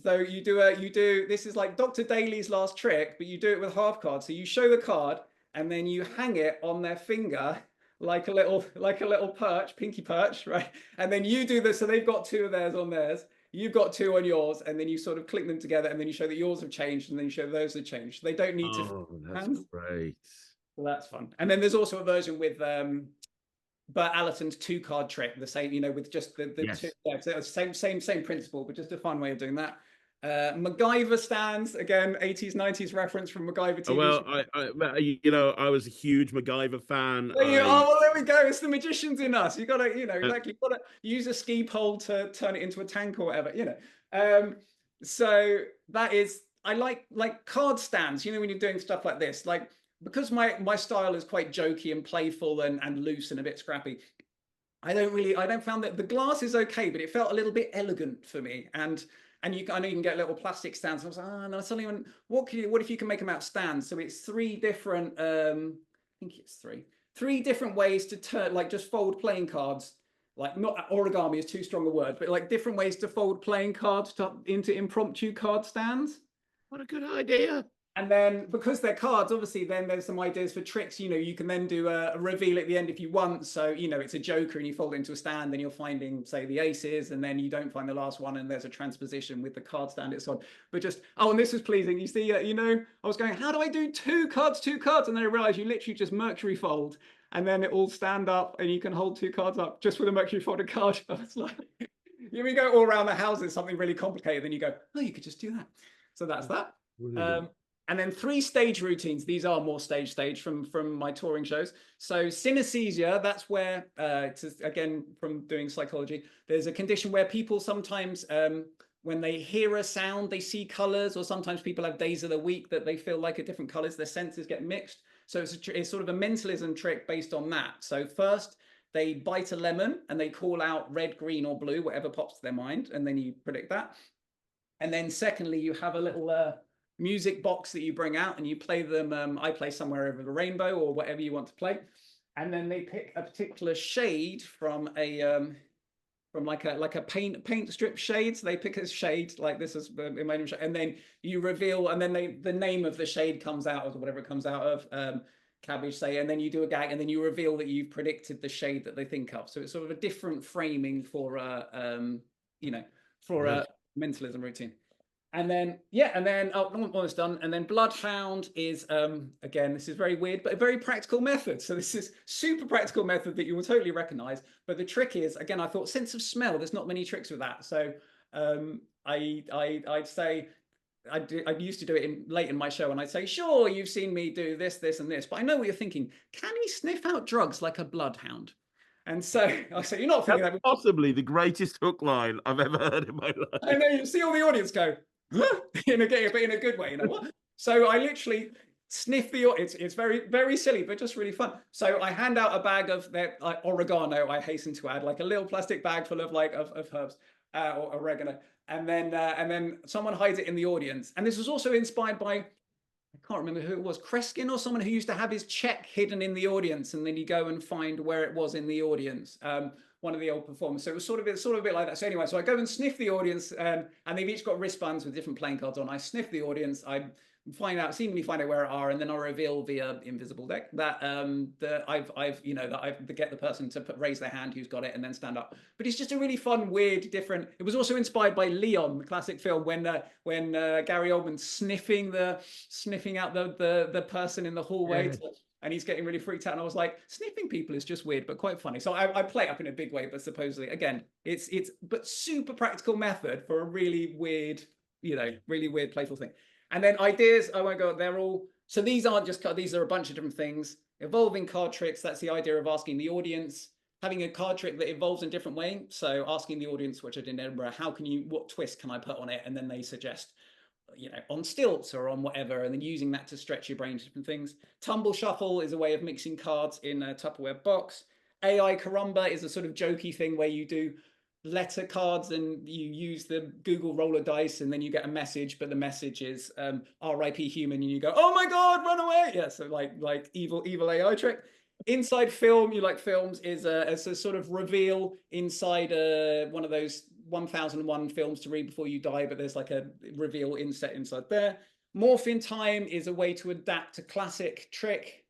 So you do this is like Dr. Daly's last trick, but you do it with half cards. So you show the card and then you hang it on their finger. Like a little perch, pinky perch, right? And then you do this. So they've got 2 of theirs on theirs. You've got 2 on yours, and then you sort of click them together, and then you show that yours have changed, and then you show those have changed. They don't need to. Oh, that's great. Well, that's fun. And then there's also a version with Bert Allerton's 2-card trick, the same, with just the yes. 2. Yeah, so same principle, but just a fun way of doing that. MacGyver stands, again, 80s 90s reference from MacGyver TV. Well, I was a huge MacGyver fan. Oh well, there we go. It's the magicians in us. You gotta exactly, you gotta use a ski pole to turn it into a tank or whatever, so that is, I like card stands, when you're doing stuff like this, like because my style is quite jokey and playful and loose and a bit scrappy, I don't found that the glass is okay, but it felt a little bit elegant for me. And I know you can get little plastic stands. And I was like, oh no, suddenly what if you can make them out of stands? So it's three different, I think it's three different ways to turn, like just fold playing cards. Like, not origami is too strong a word, but like different ways to fold playing cards into impromptu card stands. What a good idea. And then because they're cards, obviously, then there's some ideas for tricks. You can then do a reveal at the end if you want. So, it's a joker and you fold it into a stand, and you're finding, say, the aces, and then you don't find the last one, and there's a transposition with the card stand it's on. But just, and this was pleasing. You see, I was going, how do I do two cards? And then I realized you literally just Mercury fold, and then it all stand up, and you can hold two cards up just with a Mercury folded card. It's like, you go all around the house, it's something really complicated, then you go, oh, you could just do that. So that's that. And then 3 stage routines. These are more stage from my touring shows. So synesthesia, that's where, again, from doing psychology, there's a condition where people sometimes, when they hear a sound, they see colors, or sometimes people have days of the week that they feel like a different colors, their senses get mixed. So it's sort of a mentalism trick based on that. So first, they bite a lemon and they call out red, green, or blue, whatever pops to their mind, and then you predict that. And then secondly, you have a little music box that you bring out and you play them. I play Somewhere Over the Rainbow or whatever you want to play, and then they pick a particular shade from like a paint strip shade. So they pick a shade like this is and then you reveal, and then the name of the shade comes out, or whatever it comes out of, cabbage, say, and then you do a gag, and then you reveal that you've predicted the shade that they think of. So it's sort of a different framing for a mentalism routine. And then almost done. And then Bloodhound is, again, this is very weird, but a very practical method. So this is super practical method that you will totally recognize. But the trick is, again, I thought sense of smell, there's not many tricks with that. So I'd say, I used to do it late in my show, and I'd say, sure, you've seen me do this, this, and this, but I know what you're thinking. Can he sniff out drugs like a bloodhound? And so I say, you're not thinking That's that. Possibly the greatest hook line I've ever heard in my life. I know, you see all the audience go, in a good way, what? So I literally sniff it's very, very silly, but just really fun. So I hand out a bag of oregano, I hasten to add, like a little plastic bag full of of herbs, or oregano. And then someone hides it in the audience. And this was also inspired by, I can't remember who it was, Kreskin or someone who used to have his check hidden in the audience, and then you go and find where it was in the audience. One of the old performers. So it was sort of a bit like that. So anyway, so I go and sniff the audience, and they've each got wristbands with different playing cards on. I sniff the audience, I seemingly find out where it are, and then I reveal via invisible deck that I've get the person to raise their hand who's got it, and then stand up. But it's just a really fun, weird, different. It was also inspired by Leon, the classic film, when Gary Oldman's sniffing out the person in the hallway. Yeah. And he's getting really freaked out. And I was like, sniffing people is just weird, but quite funny. So I play it up in a big way, but supposedly, again, it's but super practical method for a really weird, playful thing. And then ideas, I won't go, they're all, so these aren't just, these are a bunch of different things. Evolving card tricks, that's the idea of asking the audience, having a card trick that evolves in a different way. So asking the audience, which I did in Edinburgh, what twist can I put on it? And then they suggest, on stilts or on whatever, and then using that to stretch your brain to different things. Tumble shuffle is a way of mixing cards in a Tupperware box. AI caramba is a sort of jokey thing where you do letter cards and you use the Google roller dice, and then you get a message, but the message is RIP human, and you go, oh my God, run away. Yeah, so like evil AI trick. Inside film, you like films, is a sort of reveal inside one of those 1001 films to read before you die, but there's like a reveal inside there. Morph in time is a way to adapt a classic trick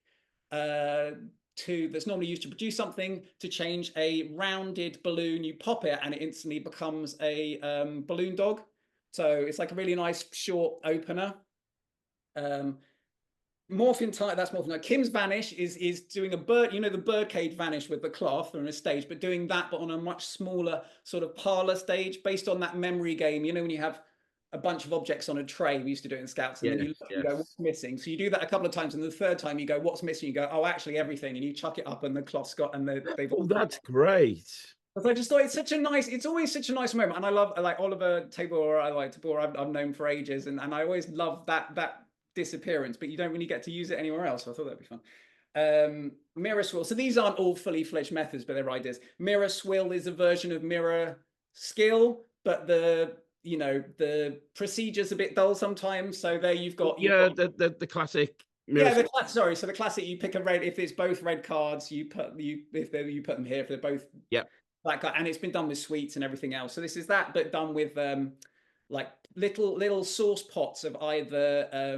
that's normally used to produce something, to change a rounded balloon. You pop it and it instantly becomes a balloon dog. So it's like a really nice short opener. Morph in time, that's Morph in time. Kim's Vanish is doing a bird, the birdcage vanish with the cloth on a stage, but doing that, but on a much smaller sort of parlor stage, based on that memory game. When you have a bunch of objects on a tray, we used to do it in Scouts, and then you go, what's missing? So you do that a couple of times, and the third time you go, what's missing? You go, oh, actually everything, and you chuck it up, and the cloth's got, and they've all. Oh, that's great. But I just thought it's always such a nice moment, and I love, like Oliver Tabor, I've known for ages, and I always love that disappearance, but you don't really get to use it anywhere else. So I thought that'd be fun. Mirror swill. So these aren't all fully fledged methods, but they're ideas. Mirror swill is a version of mirror skill, but the procedure's a bit dull sometimes. So there you've got the classic mirror. sorry. So the classic, you pick a red. If it's both red cards, you put you put them here. If they're both that guy, and it's been done with sweets and everything else. So this is that, but done with like little sauce pots of either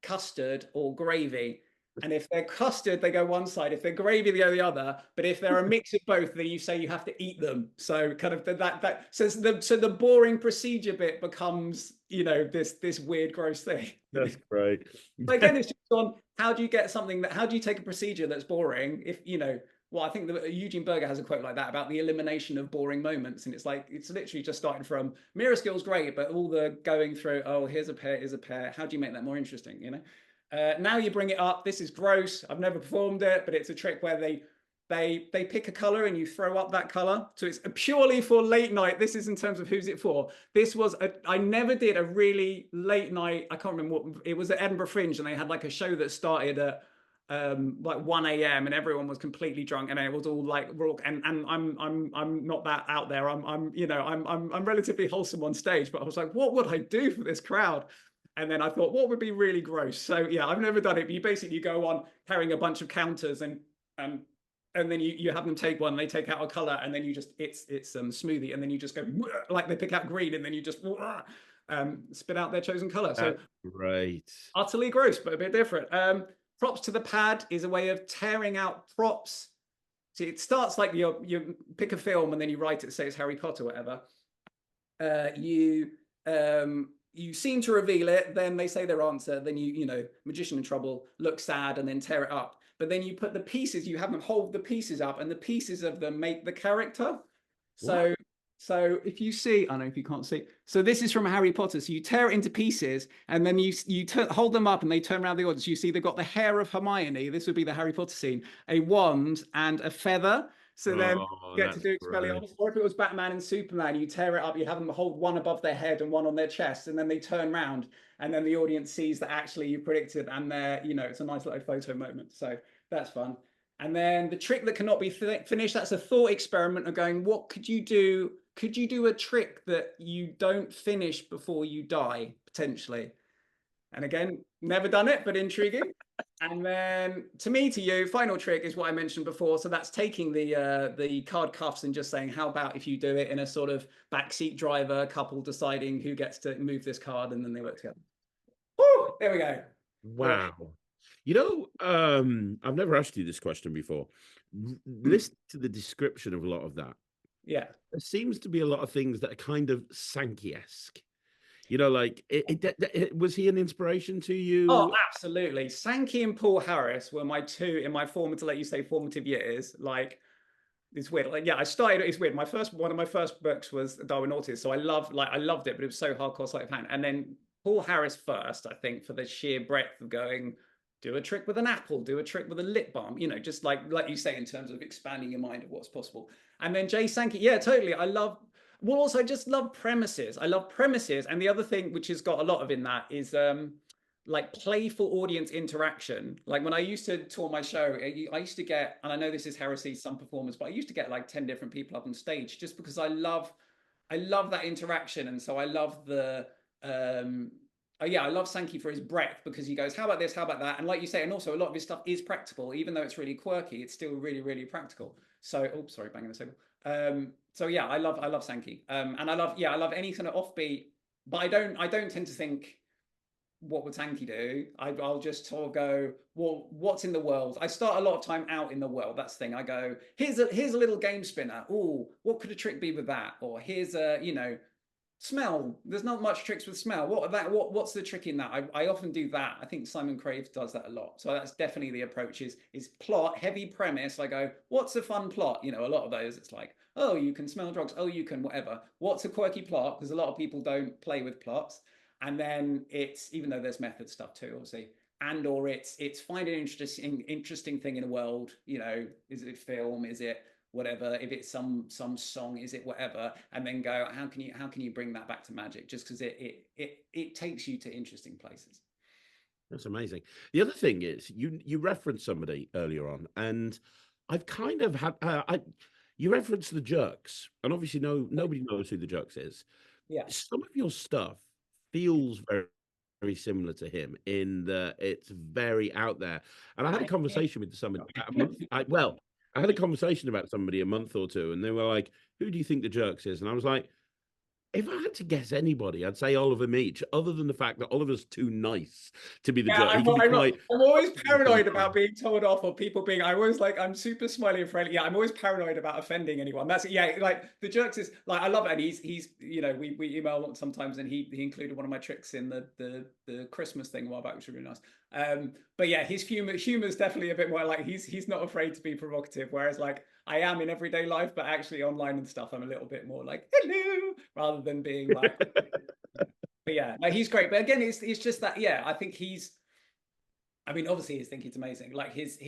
custard or gravy. And if they're custard, they go one side. If they're gravy, they go the other. But if they're a mix of both, then you say you have to eat them. So kind of so the boring procedure bit becomes, this weird, gross thing. That's great. But again, it's just on how do you get something how do you take a procedure that's boring if, well, I think Eugene Berger has a quote like that about the elimination of boring moments. And it's like, it's literally just starting from mirror skill's great, but all the going through, oh, here's a pair. How do you make that more interesting, Now you bring it up. This is gross. I've never performed it, but it's a trick where they pick a color and you throw up that color. So it's purely for late night. This is in terms of who's it for. This was I never did a really late night. I can't remember what it was at Edinburgh Fringe, and they had like a show that started at like 1 a.m. and everyone was completely drunk, and it was all like rock. And I'm not that out there. I'm relatively wholesome on stage, but I was like, what would I do for this crowd? And then I thought, what would be really gross? So yeah, I've never done it. But you go on carrying a bunch of counters and then you have them take one, they take out a color, and then you just it's smoothie, and then you just go like they pick out green, and then you just spit out their chosen color. So right, utterly gross, but a bit different. Props to the pad is a way of tearing out props. See, it starts like you pick a film and then you write it, say it's Harry Potter, whatever. You seem to reveal it, then they say their answer, then magician in trouble, look sad, and then tear it up. But then you put the pieces, you have them hold the pieces up, and the pieces of them make the character. So if you see, I don't know if you can't see. So this is from Harry Potter. So you tear it into pieces, and then you hold them up, and they turn around the audience. You see they've got the hair of Hermione. This would be the Harry Potter scene. A wand and a feather. So then you get to do Expelliarmus. Or if it was Batman and Superman, you tear it up, you have them hold one above their head and one on their chest, and then they turn around, and then the audience sees that actually you predicted, and they're, it's a nice little photo moment. So that's fun. And then the trick that cannot be finished, that's a thought experiment of going, what could you do? Could you do a trick that you don't finish before you die, potentially? And again, never done it, but intriguing. And then to you, final trick is what I mentioned before. So that's taking the card cuffs and just saying, how about if you do it in a sort of backseat driver couple deciding who gets to move this card, and then they work together. Woo! There we go. Wow. I've never asked you this question before. Listen to the description of a lot of that. Yeah. There seems to be a lot of things that are kind of Sankey-esque. Like was he an inspiration to you? Oh, absolutely. Sankey and Paul Harris were my two in my formative years. Like, it's weird. Like, yeah, it's weird. One of my first books was Darwin Autism. So I loved it, but it was so hardcore sleight of hand. And then Paul Harris first, I think, for the sheer breadth of going, do a trick with an apple, do a trick with a lip balm, just like you say, in terms of expanding your mind of what's possible. And then Jay Sankey, yeah, totally. I just love premises. I love premises. And the other thing, which has got a lot of in that, is like playful audience interaction. Like when I used to tour my show, I used to get, and I know this is heresy, some performers, but I used to get like 10 different people up on stage just because I love that interaction. And so I love I love Sankey for his breadth, because he goes, how about this? How about that? And like you say, and also a lot of his stuff is practical, even though it's really quirky, it's still really, really practical. So, sorry, banging the table. So yeah, I love Sankey. And I love any kind of offbeat, but I don't tend to think, what would Sankey do? I'll just sort of go, well, what's in the world? I start a lot of time out in the world. That's the thing. I go, here's a little game spinner. Oh, what could a trick be with that? Or here's a, smell. There's not much tricks with smell. What's the trick in that? I often do that. I think Simon Craves does that a lot. So that's definitely the approach is plot, heavy premise. I go, what's a fun plot? A lot of those, it's like, oh, you can smell drugs. Oh, you can whatever. What's a quirky plot? Because a lot of people don't play with plots. And then it's, even though there's method stuff too, obviously, and or it's find an interesting thing in a world. Is it film? Is it whatever? If it's some song, is it whatever? And then go, how can you bring that back to magic? Just because it takes you to interesting places. That's amazing. The other thing is, you referenced somebody earlier on, and I've kind of had you referenced the Jerks, and obviously nobody knows who the Jerks is. Yeah. Some of your stuff feels very similar to him in that it's very out there. And I had a And conversation with somebody about a month. I had a conversation about somebody a month or two, and they were like, "Who do you think the Jerks is?" And I was like, if I had to guess anybody, I'd say Oliver Meech, other than the fact that Oliver's too nice to be the yeah, Jerk. He can be quite I'm always paranoid about sometimes. being told off or people being. I always like. I'm super smiley and friendly. Yeah, I'm always paranoid about offending anyone. That's yeah. Like the Jerks is like I love it. And he's we email sometimes, and he included one of my tricks in the Christmas thing a while back, which was really nice. But yeah, his humor's definitely a bit more like he's not afraid to be provocative, whereas like I am in everyday life, but actually online and stuff, I'm a little bit more like hello rather than being like. But yeah, no, he's great. But again, it's just that yeah, I think he's. I mean, obviously his thinking's amazing. Like his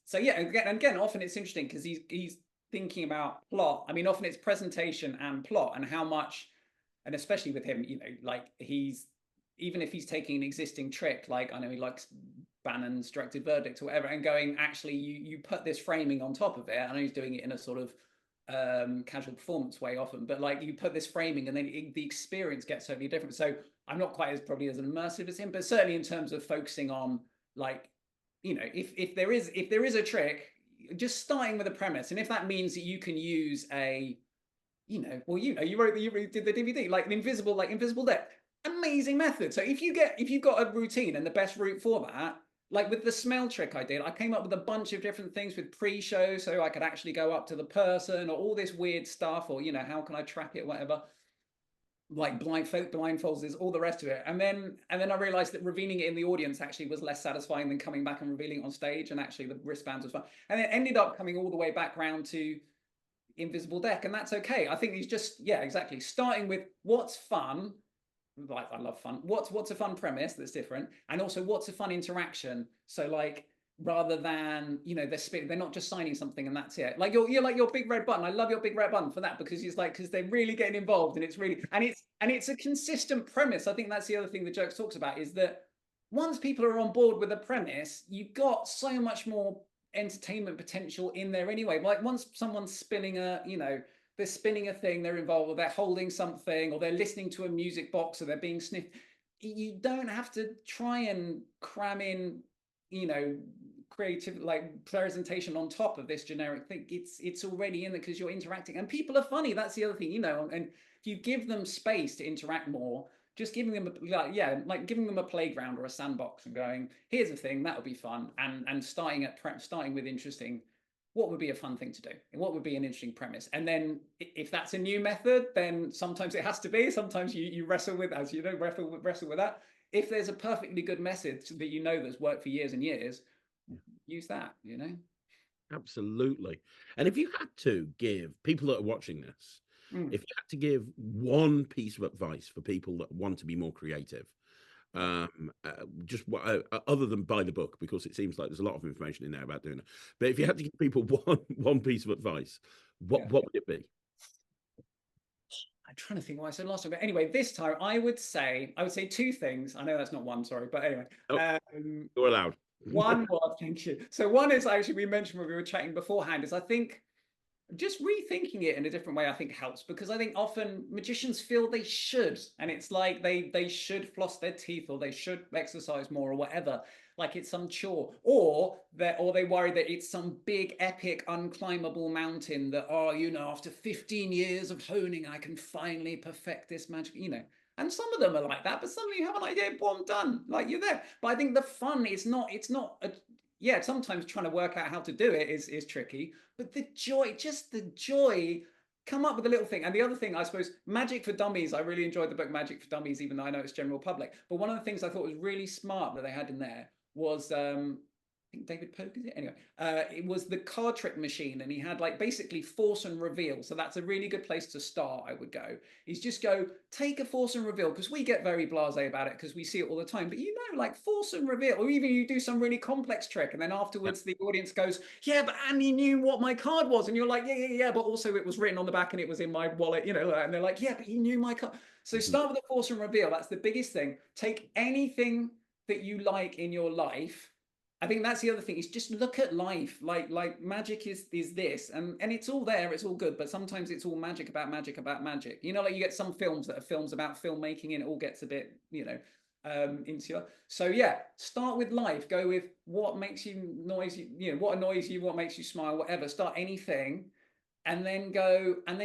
so yeah, and again, often it's interesting because he's thinking about plot. I mean, often it's presentation and plot and how much, and especially with him, like he's even if he's taking an existing trick, like I know he likes Bannon's directed verdict or whatever, and going actually you put this framing on top of it. I know he's doing it in a sort of casual performance way often, but like you put this framing and then the experience gets totally different. So I'm not quite as probably as immersive as him, but certainly in terms of focusing on like if there is a trick, just starting with a premise, and if that means that you can use a you did the DVD like an invisible deck, amazing method. So if you've got a routine and the best route for that, like with the smell trick I did, I came up with a bunch of different things with pre-show so I could actually go up to the person or all this weird stuff, or how can I track it, whatever, like blindfolds is all the rest of it. And then I realized that revealing it in the audience actually was less satisfying than coming back and revealing it on stage, and actually the wristbands was fun. And it ended up coming all the way back round to invisible deck, and that's okay. I think he's just exactly starting with what's fun. Like I love fun. What's a fun premise that's different, and also what's a fun interaction. So like rather than they're not just signing something and that's it. Like you're like your big red button. I love your big red button for that because because they're really getting involved, and it's really and it's a consistent premise. I think that's the other thing the Jokes talks about is that once people are on board with the premise, you've got so much more entertainment potential in there anyway. Like once someone's spinning they're spinning a thing, they're involved, or they're holding something, or they're listening to a music box, or they're being sniffed. You don't have to try and cram in, creative like presentation on top of this generic thing. It's already in there because you're interacting, and people are funny. That's the other thing, and if you give them space to interact more, just giving them like giving them a playground or a sandbox and going, here's a thing that would be fun, and starting with interesting. What would be a fun thing to do? And what would be an interesting premise? And then if that's a new method, then sometimes it has to be. Sometimes you wrestle with, as you know, wrestle with that. If there's a perfectly good message that that's worked for years and years, use that. Absolutely. And if you had to give people that are watching this, Mm. if you had to give one piece of advice for people that want to be more creative, just other than buy the book, because it seems like there's a lot of information in there about doing it. But if you had to give people one piece of advice, what would it be? I'm trying to think what I said last time, but anyway, this time I would say two things. I know that's not one, sorry, but anyway, Oh, you're allowed. one was thank you. So one is actually we mentioned when we were chatting beforehand is I think just rethinking it in a different way I think helps, because I think often magicians feel they should, and it's like they should floss their teeth or they should exercise more or whatever, like it's some chore, or they worry that it's some big epic unclimbable mountain that after 15 years of honing I can finally perfect this magic, and some of them are like that, but suddenly you have an idea, boom, done, like you're there. But I think the fun is not sometimes trying to work out how to do it is tricky, but the joy, come up with a little thing. And the other thing, I suppose, Magic for Dummies, I really enjoyed the book Magic for Dummies, even though I know it's general public. But one of the things I thought was really smart that they had in there was I think David Pogue, is it? Anyway, it was the card trick machine, and he had like basically force and reveal. So that's a really good place to start, I would go. Is just go take a force and reveal, because we get very blasé about it because we see it all the time. But like force and reveal, or even you do some really complex trick, and then afterwards the audience goes, yeah, but Andy knew what my card was, and you're like, yeah, but also it was written on the back and it was in my wallet, and they're like, yeah, but he knew my card. So start with the force and reveal. That's the biggest thing. Take anything that you like in your life. I think that's the other thing, is just look at life. Like magic is this, and it's all there, it's all good, but sometimes it's all magic about magic about magic. You know, like you get some films that are films about filmmaking and it all gets a bit, into you. So yeah, start with life. Go with what makes you noisy, what annoys you, what makes you smile, whatever. Start anything, and then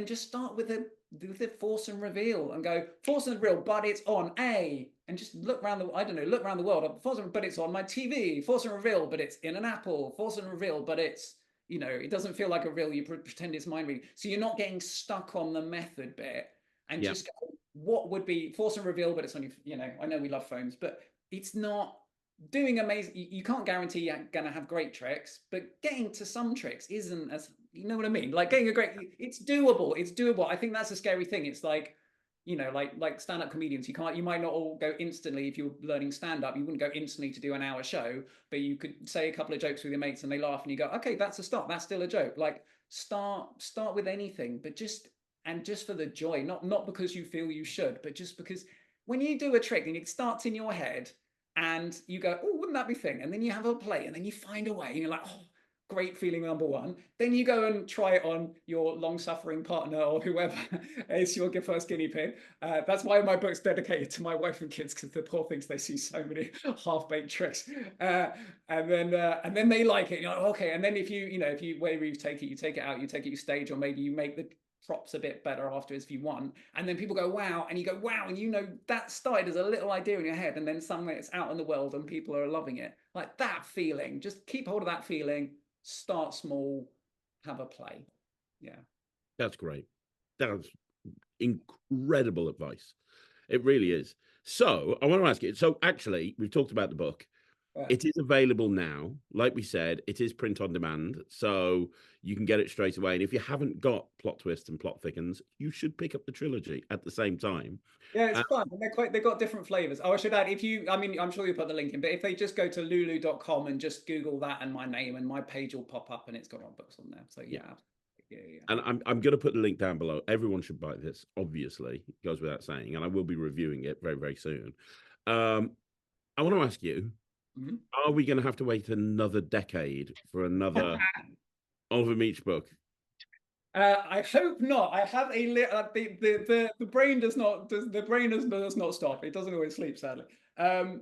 just start with the force and reveal, and go force and reveal, but it's on and just look around look around the world. Force and, but it's on my TV. Force and reveal, but it's in an apple. Force and reveal, but it's, it doesn't feel like a real. You pretend it's mind reading, so you're not getting stuck on the method bit, and just go, what would be force and reveal, but it's on your, I know we love phones, but it's not doing amazing. You can't guarantee you're going to have great tricks, but getting to some tricks isn't as, you know what I mean? Like getting it's doable. It's doable. I think that's a scary thing. It's like, like stand-up comedians, you might not all go instantly. If you're learning stand-up, you wouldn't go instantly to do an hour show, but you could say a couple of jokes with your mates and they laugh and you go, okay, that's a start. That's still a joke. Like start with anything, but just for the joy, not because you feel you should, but just because when you do a trick and it starts in your head and you go, oh, wouldn't that be thing? And then you have a play and then you find a way and you're like, oh, great feeling number one. Then you go and try it on your long-suffering partner or whoever is your first guinea pig. That's why my book's dedicated to my wife and kids, because the poor things, they see so many half-baked tricks, and then they like it. You're like, okay. And then if wherever you take it out, you take it, you stage, or maybe you make the props a bit better afterwards if you want, and then people go wow, and you go wow, and that started as a little idea in your head, and then suddenly it's out in the world and people are loving it. Like that feeling, just keep hold of that feeling, start small, have a play. Yeah, that's great. That's incredible advice. It really is. So I want to ask you, so actually we've talked about the book. It is available now. Like we said, it is print on demand, so you can get it straight away. And if you haven't got Plot Twists and Plot Thickens, you should pick up the trilogy at the same time. Yeah, it's fun. And they've got different flavors. Oh, I should add, I'm sure you put the link in, but if they just go to lulu.com and just Google that and my name, and my page will pop up and it's got our books on there. So yeah. And I'm going to put the link down below. Everyone should buy this, obviously. It goes without saying. And I will be reviewing it very, very soon. I want to ask you, are we going to have to wait another decade for another Oliver Meech book? I hope not. I have the brain does not stop. It doesn't always sleep, sadly.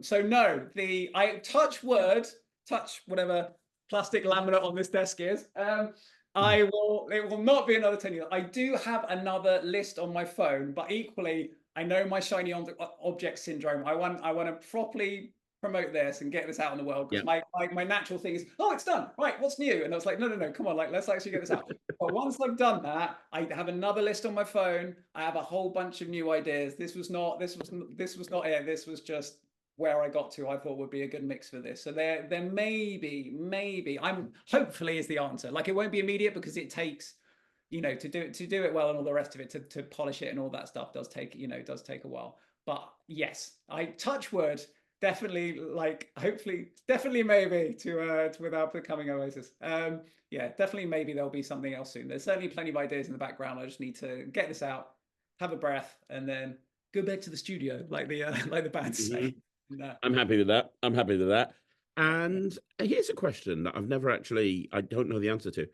So no, I touch whatever plastic laminate on this desk is. It will not be another 10 years. I do have another list on my phone, but equally, I know my shiny object syndrome. I want to properly promote this and get this out in the world, because my natural thing is, oh, it's done, right, what's new? And I was like, no, come on, like, let's actually get this out. But once I've done that, I have another list on my phone. I have a whole bunch of new ideas. This was not it. This was just where I got to. I thought would be a good mix for this. So there maybe hopefully is the answer. Like, it won't be immediate, because it takes, to do it well and all the rest of it, to polish it and all that stuff does take a while. But yes, I touch wood. Definitely, definitely maybe to without becoming Oasis. Yeah, definitely maybe there'll be something else soon. There's certainly plenty of ideas in the background. I just need to get this out, have a breath, and then go back to the studio, like the band say. No. I'm happy with that. And here's a question that I don't know the answer to.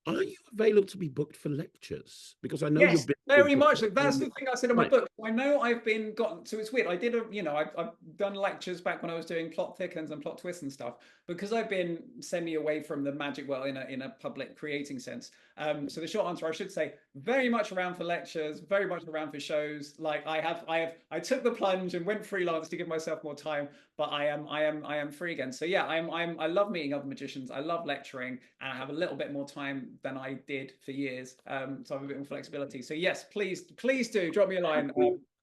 Are you available to be booked for lectures? Because I know yes, you've been very much. That's the thing I said in my book. I know I've been gotten. So it's weird. I did I've done lectures back when I was doing Plot Thickens and Plot Twists and stuff, because I've been semi away from the magic world in a public creating sense. So the short answer, I should say, very much around for lectures, very much around for shows. Like I took the plunge and went freelance to give myself more time, but I am free again. So yeah, I love meeting other magicians. I love lecturing, and I have a little bit more time than I did for years. So I have a bit more flexibility. So yes, please do drop me a line.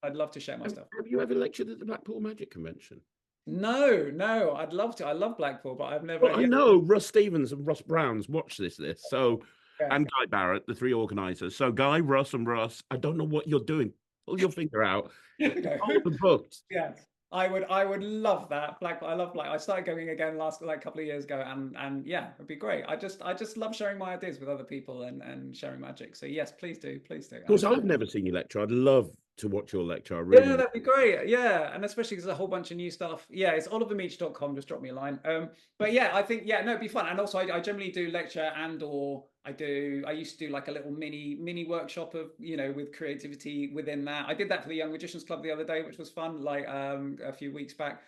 I'd love to share my stuff. Have you ever lectured at the Blackpool Magic Convention? No, I'd love to. I love Blackpool, but I've never. Well, I know Russ Stevens and Russ Brown's watch this. So, and Guy Barrett, the three organisers. So Guy, Russ, and Russ. I don't know what you're doing. Pull your finger out. All the books. Yeah, I would love that. I love Black. I started going again last couple of years ago, and yeah, it'd be great. I just love sharing my ideas with other people and sharing magic. So yes, please do. Of course, I've never seen you lecture. I'd love to watch your lecture. I Yeah, really would. that'd be great. Yeah, and especially because there's a whole bunch of new stuff. Yeah, it's olivermeech.com. Just drop me a line. But yeah, I think no, it'd be fun. And also, I generally do lecture and or I used to do like a little mini workshop of with creativity within that. I did that for the Young Magicians Club the other day, which was fun. Like a few weeks back.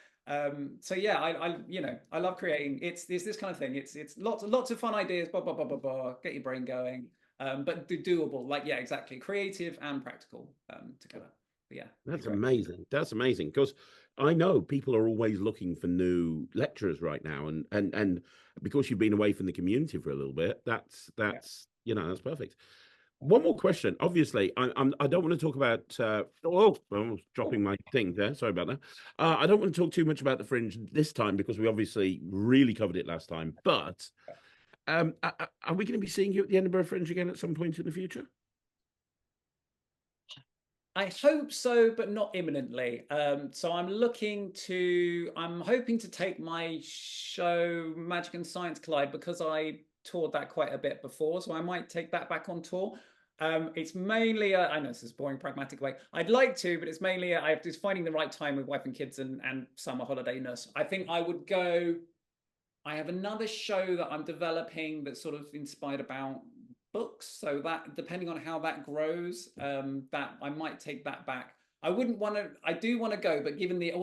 So yeah, I love creating. It's this kind of thing. It's lots of fun ideas. Blah blah blah blah blah. Get your brain going. But doable. Like yeah, exactly. Creative and practical together. But yeah, it'd be That's great. amazing. That's amazing because I know people are always looking for new lecturers right now, and because you've been away from the community for a little bit, Yeah. that's perfect. One more question. Obviously, I don't want to talk about. I was dropping my thing there. Sorry about that. I don't want to talk too much about the Fringe this time because we obviously really covered it last time. But are we going to be seeing you at the Edinburgh Fringe again at some point in the future? I hope so, but not imminently. So I'm hoping to take my show Magic and Science Collide because I toured that quite a bit before. So I might take that back on tour. It's mainly, I know this is a boring, pragmatic way. I'd like to, but it's mainly, I have just finding the right time with wife and kids and summer holidayness. I think I would go. I have another show that I'm developing that's sort of inspired about books. So that depending on how that grows, that I might take that back. I wouldn't want to. I do want to go, but given the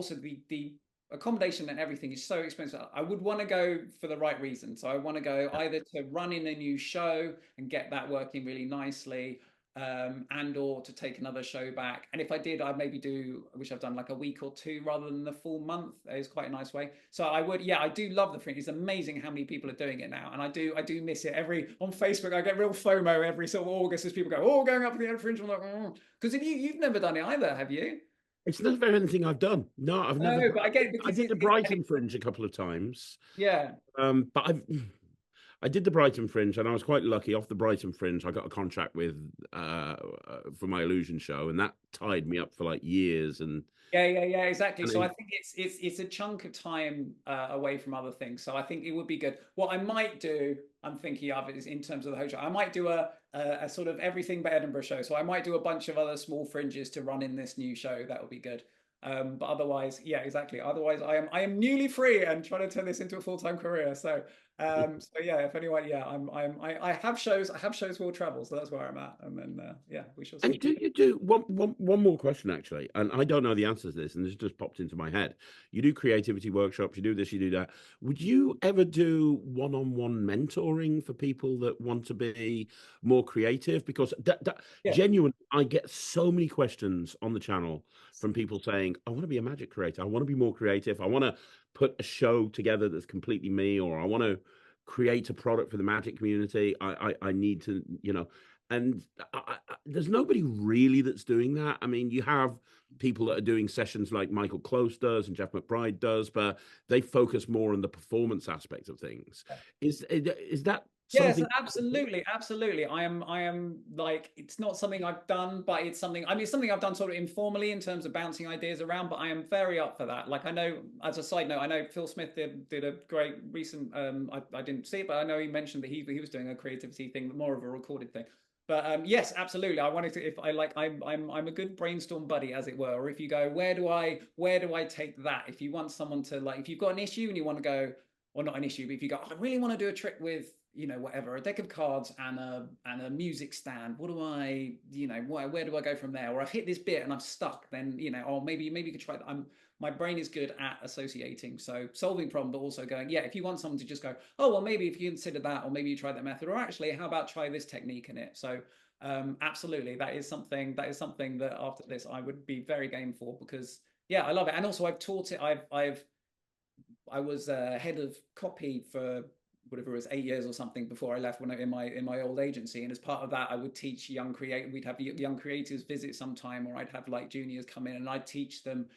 accommodation and everything is so expensive, I would want to go for the right reason. So I want to go either to run in a new show and get that working really nicely, and or to take another show back. And if I did, I'd maybe do, which I've done like a week or two rather than the full month. Is quite a nice way. So I would, yeah, I do love the Fringe. It's amazing how many people are doing it now, and I do miss it. Every on Facebook, I get real FOMO every sort of August as people go, oh, going up to the Fringe. I'm like, because if you've never done it either, have you? It's never anything I've done. No, I've never. No, but I get it I because did the Brighton Fringe a couple of times, yeah. but I did the Brighton Fringe, and I was quite lucky. Off the Brighton Fringe, I got a contract with for my illusion show, and that tied me up for like years. Yeah, exactly. And So I it, think it's a chunk of time away from other things. So I think it would be good. What I might do, I'm thinking of is in terms of the hotel. I might do a sort of everything but Edinburgh show. So I might do a bunch of other small fringes to run in this new show. That would be good. But otherwise, yeah, exactly. Otherwise, I am newly free and trying to turn this into a full-time career. So yeah, if anyone, yeah, I have shows. I have shows will travel. So that's where I'm at. And then yeah, we shall and see. do you do one more question actually? And I don't know the answer to this, and this just popped into my head. You do creativity workshops, you do this, you do that. Would you ever do one-on-one mentoring for people that want to be more creative? Because that Yeah. genuinely, I get so many questions on the channel from people saying, "I want to be a magic creator. I want to be more creative. I want to put a show together that's completely me, or I want to create a product for the magic community. I need to, and there's nobody really that's doing that. I mean, you have people that are doing sessions like Michael Close does and Jeff McBride does, but they focus more on the performance aspect of things. Is that Yes, something? absolutely. I am like, it's not something I've done, but it's something, I mean, it's something I've done sort of informally in terms of bouncing ideas around, but I am very up for that. Like, I know, as a side note, I know Phil Smith did a great recent, I didn't see it, but I know he mentioned that he was doing a creativity thing, more of a recorded thing. But yes, absolutely. I wanted to, if I like, I'm a good brainstorm buddy, as it were. Or if you go, where do I take that? If you want someone to like, if you've got an issue and you want to go, or not an issue, but if you go, I really want to do a trick with, whatever, a deck of cards and a music stand. What do I, where do I go from there? Or I've hit this bit and I'm stuck. Then or maybe you could try that. My brain is good at associating, so solving problem, but also going, yeah. If you want someone to just go, oh well, maybe if you consider that, or maybe you try that method, or actually, how about try this technique in it? So absolutely, that is something that after this I would be very game for because yeah, I love it, and also I've taught it. I was head of copy for whatever it was 8 years or something before I left when in my old agency, and as part of that I would teach young create we'd have young creators visit sometime, or I'd have like juniors come in and I'd teach them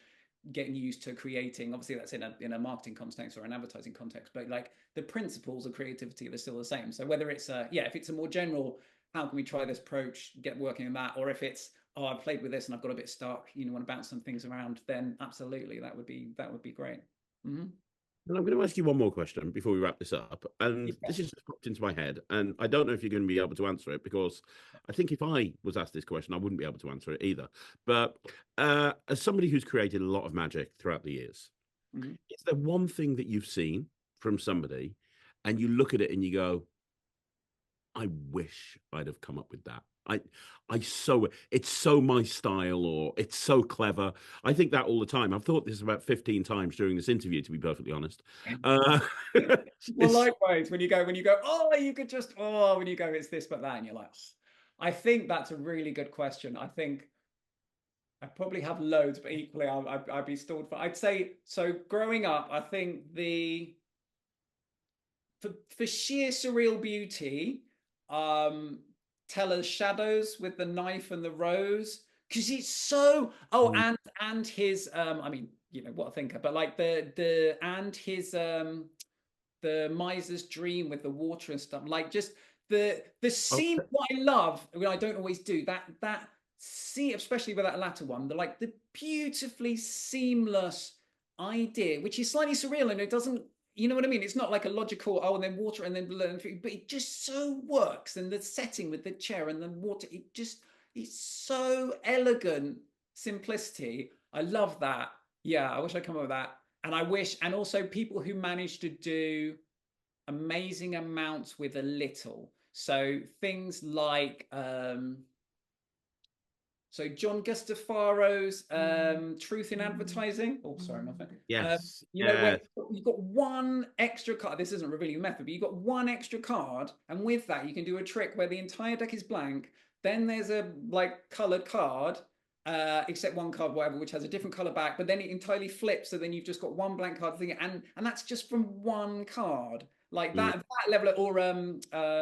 getting used to creating. Obviously that's in a marketing context or an advertising context, but like the principles of creativity are still the same. So whether it's if it's a more general, how can we try this approach, get working on that, or if it's, oh, I've played with this and I've got a bit stuck, want to bounce some things around, then absolutely that would be great. Mm-hmm. And I'm going to ask you one more question before we wrap this up. And Yeah. this has just popped into my head. And I don't know if you're going to be able to answer it because I think if I was asked this question, I wouldn't be able to answer it either. But as somebody who's created a lot of magic throughout the years, Mhm. is there one thing that you've seen from somebody and you look at it and you go, I wish I'd have come up with that. It's so my style, or it's so clever. I think that all the time. I've thought this about 15 times during this interview, to be perfectly honest. Uh, Well, it's likewise, when you go, oh, you could just, oh, when you go, it's this but that, and you're like, I think that's a really good question. I think I probably have loads, but equally, I'd be stalled for. I'd say so. Growing up, I think for sheer surreal beauty, um, Teller's Shadows with the knife and the rose, because it's so. Oh, and his I mean, you know what a thinker, but like the and his the miser's dream with the water and stuff, like just the oh, scene. What I love, I mean, I don't always do that scene, especially with that latter one, the beautifully seamless idea, which is slightly surreal, and it doesn't, you know what I mean, it's not like a logical, oh, and then water and then learn, but it just so works, and the setting with the chair and the water, it just, it's so elegant simplicity. I love that. Yeah, I wish I'd come up with that. And I wish, and also people who manage to do amazing amounts with a little. So things like so John Gustafaro's Truth in Advertising. Oh, sorry, my phone. yes, You know, where yes. you've got one extra card. This isn't revealing the method, but you've got one extra card, and with that, you can do a trick where the entire deck is blank. Then there's a like colored card, except one card, whatever, which has a different color back. But then it entirely flips, so then you've just got one blank card thing, and that's just from one card. Like Mm, that level, or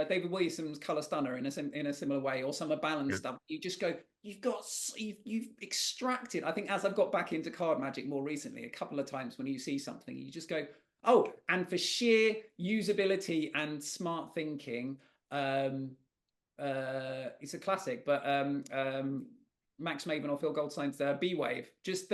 David Williamson's Color Stunner in a similar way, or some of Balance yeah. stuff. You just go, you've extracted. I think as I've got back into card magic more recently, a couple of times when you see something, you just go, oh, and for sheer usability and smart thinking, it's a classic, but Max Maven or Phil Goldstein's B Wave, just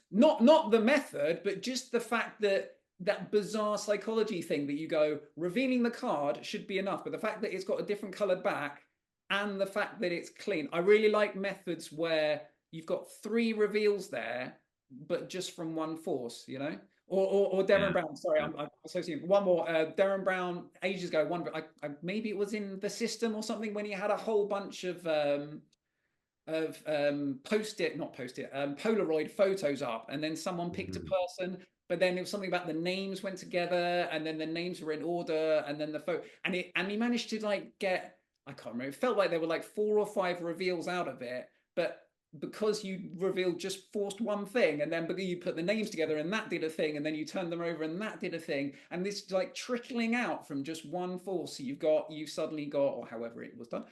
not the method, but just the fact that that bizarre psychology thing that you go, revealing the card should be enough, but the fact that it's got a different colored back and the fact that it's clean. I really like methods where you've got three reveals there, but just from one force, you know? Or Darren Yeah. Brown. Sorry, Yeah. I'm associating one more. Darren Brown ages ago. Maybe it was in the system or something when he had a whole bunch of not post-it, Polaroid photos up, and then someone picked a Mhm. person, but then it was something about the names went together, and then the names were in order, and then the photo, and he managed to like get, I can't remember, it felt like there were like 4 or 5 reveals out of it, but because you revealed just forced one thing, and then because you put the names together and that did a thing, and then you turned them over and that did a thing, and this like trickling out from just one force, so you've suddenly got, or however it was done,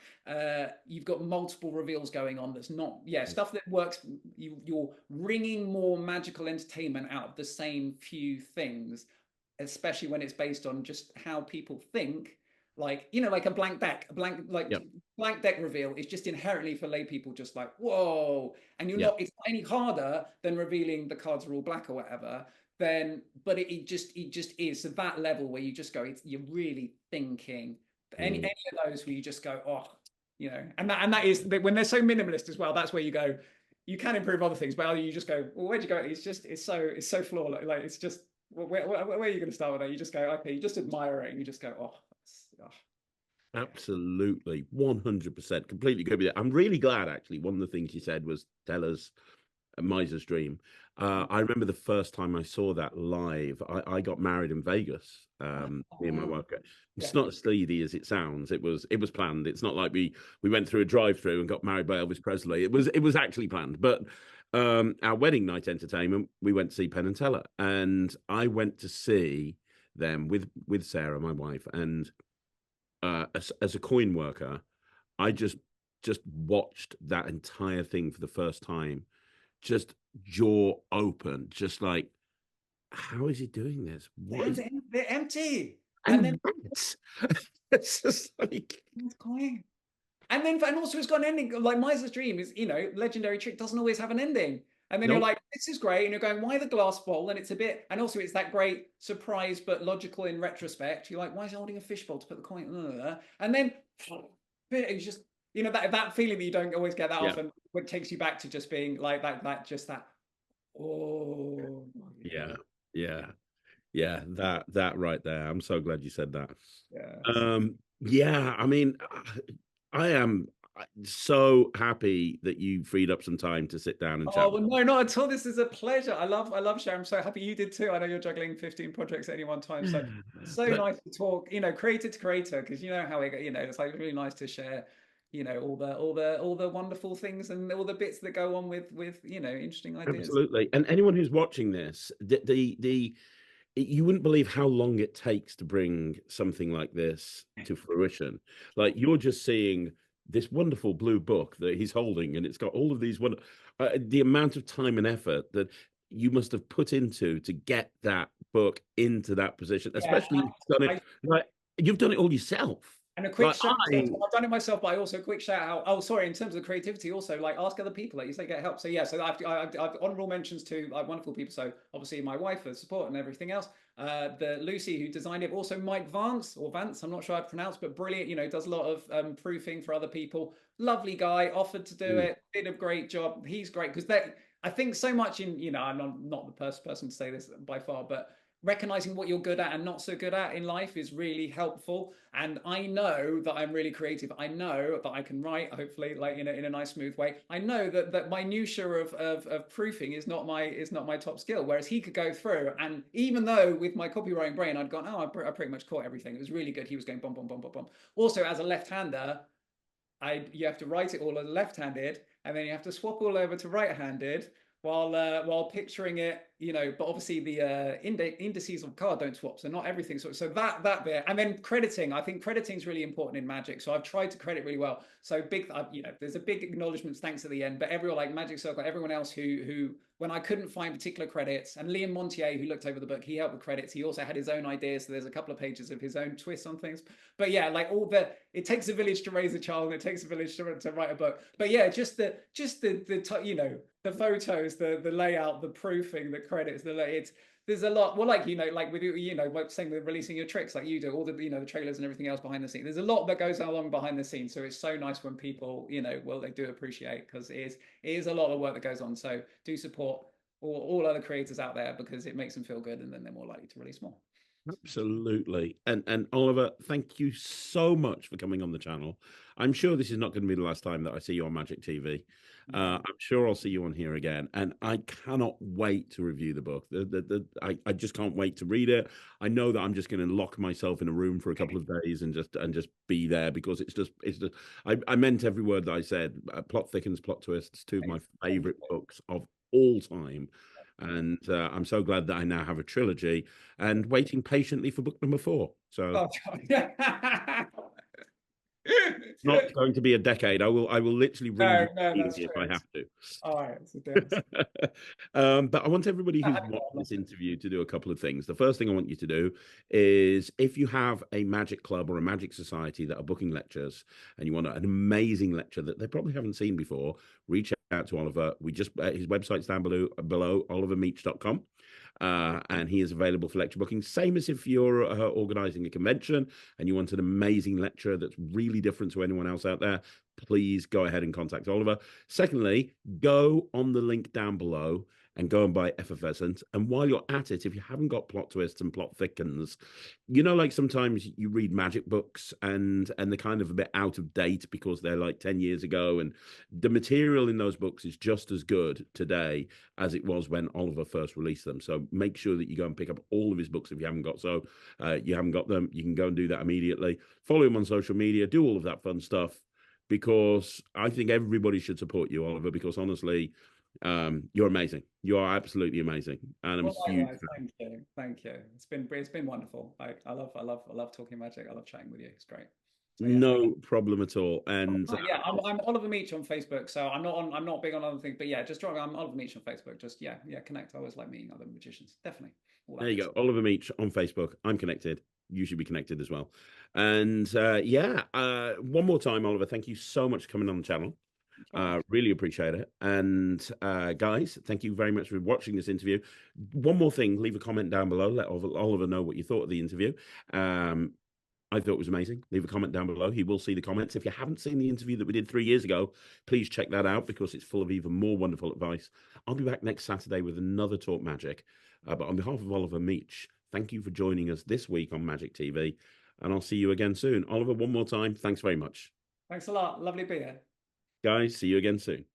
you've got multiple reveals going on. That's not, yeah, stuff that works. You're wringing more magical entertainment out of the same few things, especially when it's based on just how people think. Like, you know, like a blank deck, Yep. blank deck reveal is just inherently for lay people just like, whoa. And you're Yeah. not, it's not any harder than revealing the cards are all black or whatever. Then, but it just is. So that level where you just go, you're really thinking. Any Mm. of those where you just go, oh, you know, and that is when they're so minimalist as well. That's where you go, you can improve other things, but you just go, well, where'd you go? It's so flawless. Like it's just, where are you going to start with that? You just go, okay, you just admire it, and you just go, oh, oh. Absolutely, 100%, completely agree with it. I'm really glad, actually. One of the things you said was tell us a miser's dream. I remember the first time I saw that live. I got married in Vegas. Me and my wife. Yeah. It's not as sleazy as it sounds. It was planned. It's not like we went through a drive-through and got married by Elvis Presley. It was actually planned. But our wedding night entertainment, we went to see Penn and Teller, and I went to see them with Sarah, my wife, and as a coin worker, I just watched that entire thing for the first time, just jaw open, just like, how is he doing this? What is They're empty, and then and what? It's just like, it's going. And also it's got an ending. Like Miser's Dream is, you know, legendary trick doesn't always have an ending. And then you're Nope. like, this is great. And you're going, why the glass bowl? And it's a bit, and also it's that great surprise, but logical in retrospect. You're like, why is he holding a fishbowl to put the coin? And then it's just, that feeling that you don't always get that Yeah. often, what takes you back to just being like that, oh, Yeah. Yeah. Yeah. That right there. I'm so glad you said that. yeah. Yeah. I mean, I am so happy that you freed up some time to sit down and chat Oh, with well, no, not at all. This is a pleasure. I love sharing. I'm so happy you did too. I know you're juggling 15 projects at any one time. So me. so But nice to talk, creator to creator, because you know how it's like really nice to share, all the wonderful things and all the bits that go on with interesting ideas. absolutely. And anyone who's watching this, you wouldn't believe how long it takes to bring something like this to fruition. Like you're just seeing this wonderful blue book that he's holding, and it's got all of these the amount of time and effort that you must have put into to get that book into that position. Yeah, Especially you've done it I, like you've done it all yourself. And a quick Like shout out, I, I've done it myself, but I also a quick shout out. Oh, sorry, in terms of creativity, also like ask other people, like you say, get help. So yeah, so I've honorable mentions to like wonderful people. So obviously my wife for support and everything else. The Lucy who designed it, also Mike Vance, I'm not sure I pronounced, but brilliant. Does a lot of proofing for other people. Lovely guy, offered to do mm, it, did a great job. He's great because that I think so much in I'm not the person to say this by far, but recognizing what you're good at and not so good at in life is really helpful. And I know that I'm really creative. I know that I can write, hopefully, like in a nice, smooth way. I know that my minutiae of proofing is not my top skill. Whereas he could go through, and even though with my copywriting brain, I'd gone, oh, I pretty much caught everything. It was really good. He was going bum bum bum bum bum. Also, as a left-hander, you have to write it all as left-handed, and then you have to swap all over to right-handed while picturing it, but obviously the indices of card don't swap, so not everything. So that bit, and then crediting. I think crediting is really important in Magic. So I've tried to credit really well. So there's a big acknowledgements, thanks at the end. But everyone like Magic Circle, everyone else who when I couldn't find particular credits, and Liam Montier, who looked over the book, he helped with credits. He also had his own ideas, so there's a couple of pages of his own twists on things. But yeah, like it takes a village to raise a child, and it takes a village to write a book. But yeah, just the the photos, the layout, the proofing, the credits, there's a lot. Well, like like with like saying with releasing your tricks, like you do, all the the trailers and everything else behind the scenes. There's a lot that goes along behind the scenes. So it's so nice when people, well, they do appreciate, because it is a lot of work that goes on. So do support all other creators out there, because it makes them feel good, and then they're more likely to release more. absolutely. And Oliver, thank you so much for coming on the channel. I'm sure this is not going to be the last time that I see you on Magic TV. No. I'm sure I'll see you on here again, and I cannot wait to review the book. I just can't wait to read it. I know that I'm just going to lock myself in a room for a couple of days and just be there, because it's just I meant every word that I said. Plot thickens, plot twists, two of my Thank favorite you. books of all time. And I'm so glad that I now have a trilogy and waiting patiently for book number 4. So Oh, God. it's not going to be a decade. I will literally ring No, you no, that's if true. I have to. All right, it's a deal. But I want everybody who's watching this interview to do a couple of things. The first thing I want you to do is, if you have a magic club or a magic society that are booking lectures and you want an amazing lecture that they probably haven't seen before, reach out to Oliver. His website's down below olivermeech.com. And he is available for lecture booking. Same as if you're organizing a convention and you want an amazing lecture that's really different to anyone else out there, please go ahead and contact Oliver. Secondly, go on the link down below and go and buy Effervescent. And while you're at it, if you haven't got plot twists and plot thickens, like sometimes you read magic books and they're kind of a bit out of date because they're like 10 years ago, and the material in those books is just as good today as it was when Oliver first released them. So make sure that you go and pick up all of his books if you haven't got them. You can go and do that immediately. Follow him on social media, do all of that fun stuff, because I think everybody should support you, Oliver, because honestly, you're amazing. You are absolutely amazing, and I'm a Well, huge likewise, fan. thank you. It's been wonderful. I love talking magic. I love chatting with you. It's great. So yeah. No problem at all. And Yeah, I'm Oliver Meech on Facebook, so I'm not big on other things, but yeah, just drop. I'm Oliver Meech on Facebook. Just yeah, connect. I always like meeting other magicians. Definitely, all there that you good go, stuff. Oliver Meech on Facebook. I'm connected. You should be connected as well. And one more time, Oliver, thank you so much for coming on the channel. Really appreciate it. And guys, thank you very much for watching this interview. One more thing, leave a comment down below. Let Oliver know what you thought of the interview. I thought it was amazing. Leave a comment down below. He will see the comments. If you haven't seen the interview that we did 3 years ago, please check that out because it's full of even more wonderful advice. I'll be back next Saturday with another Talk Magic. But on behalf of Oliver Meech, thank you for joining us this week on Magic TV. And I'll see you again soon. Oliver, one more time, thanks very much. Thanks a lot. Lovely to be here. Guys, see you again soon.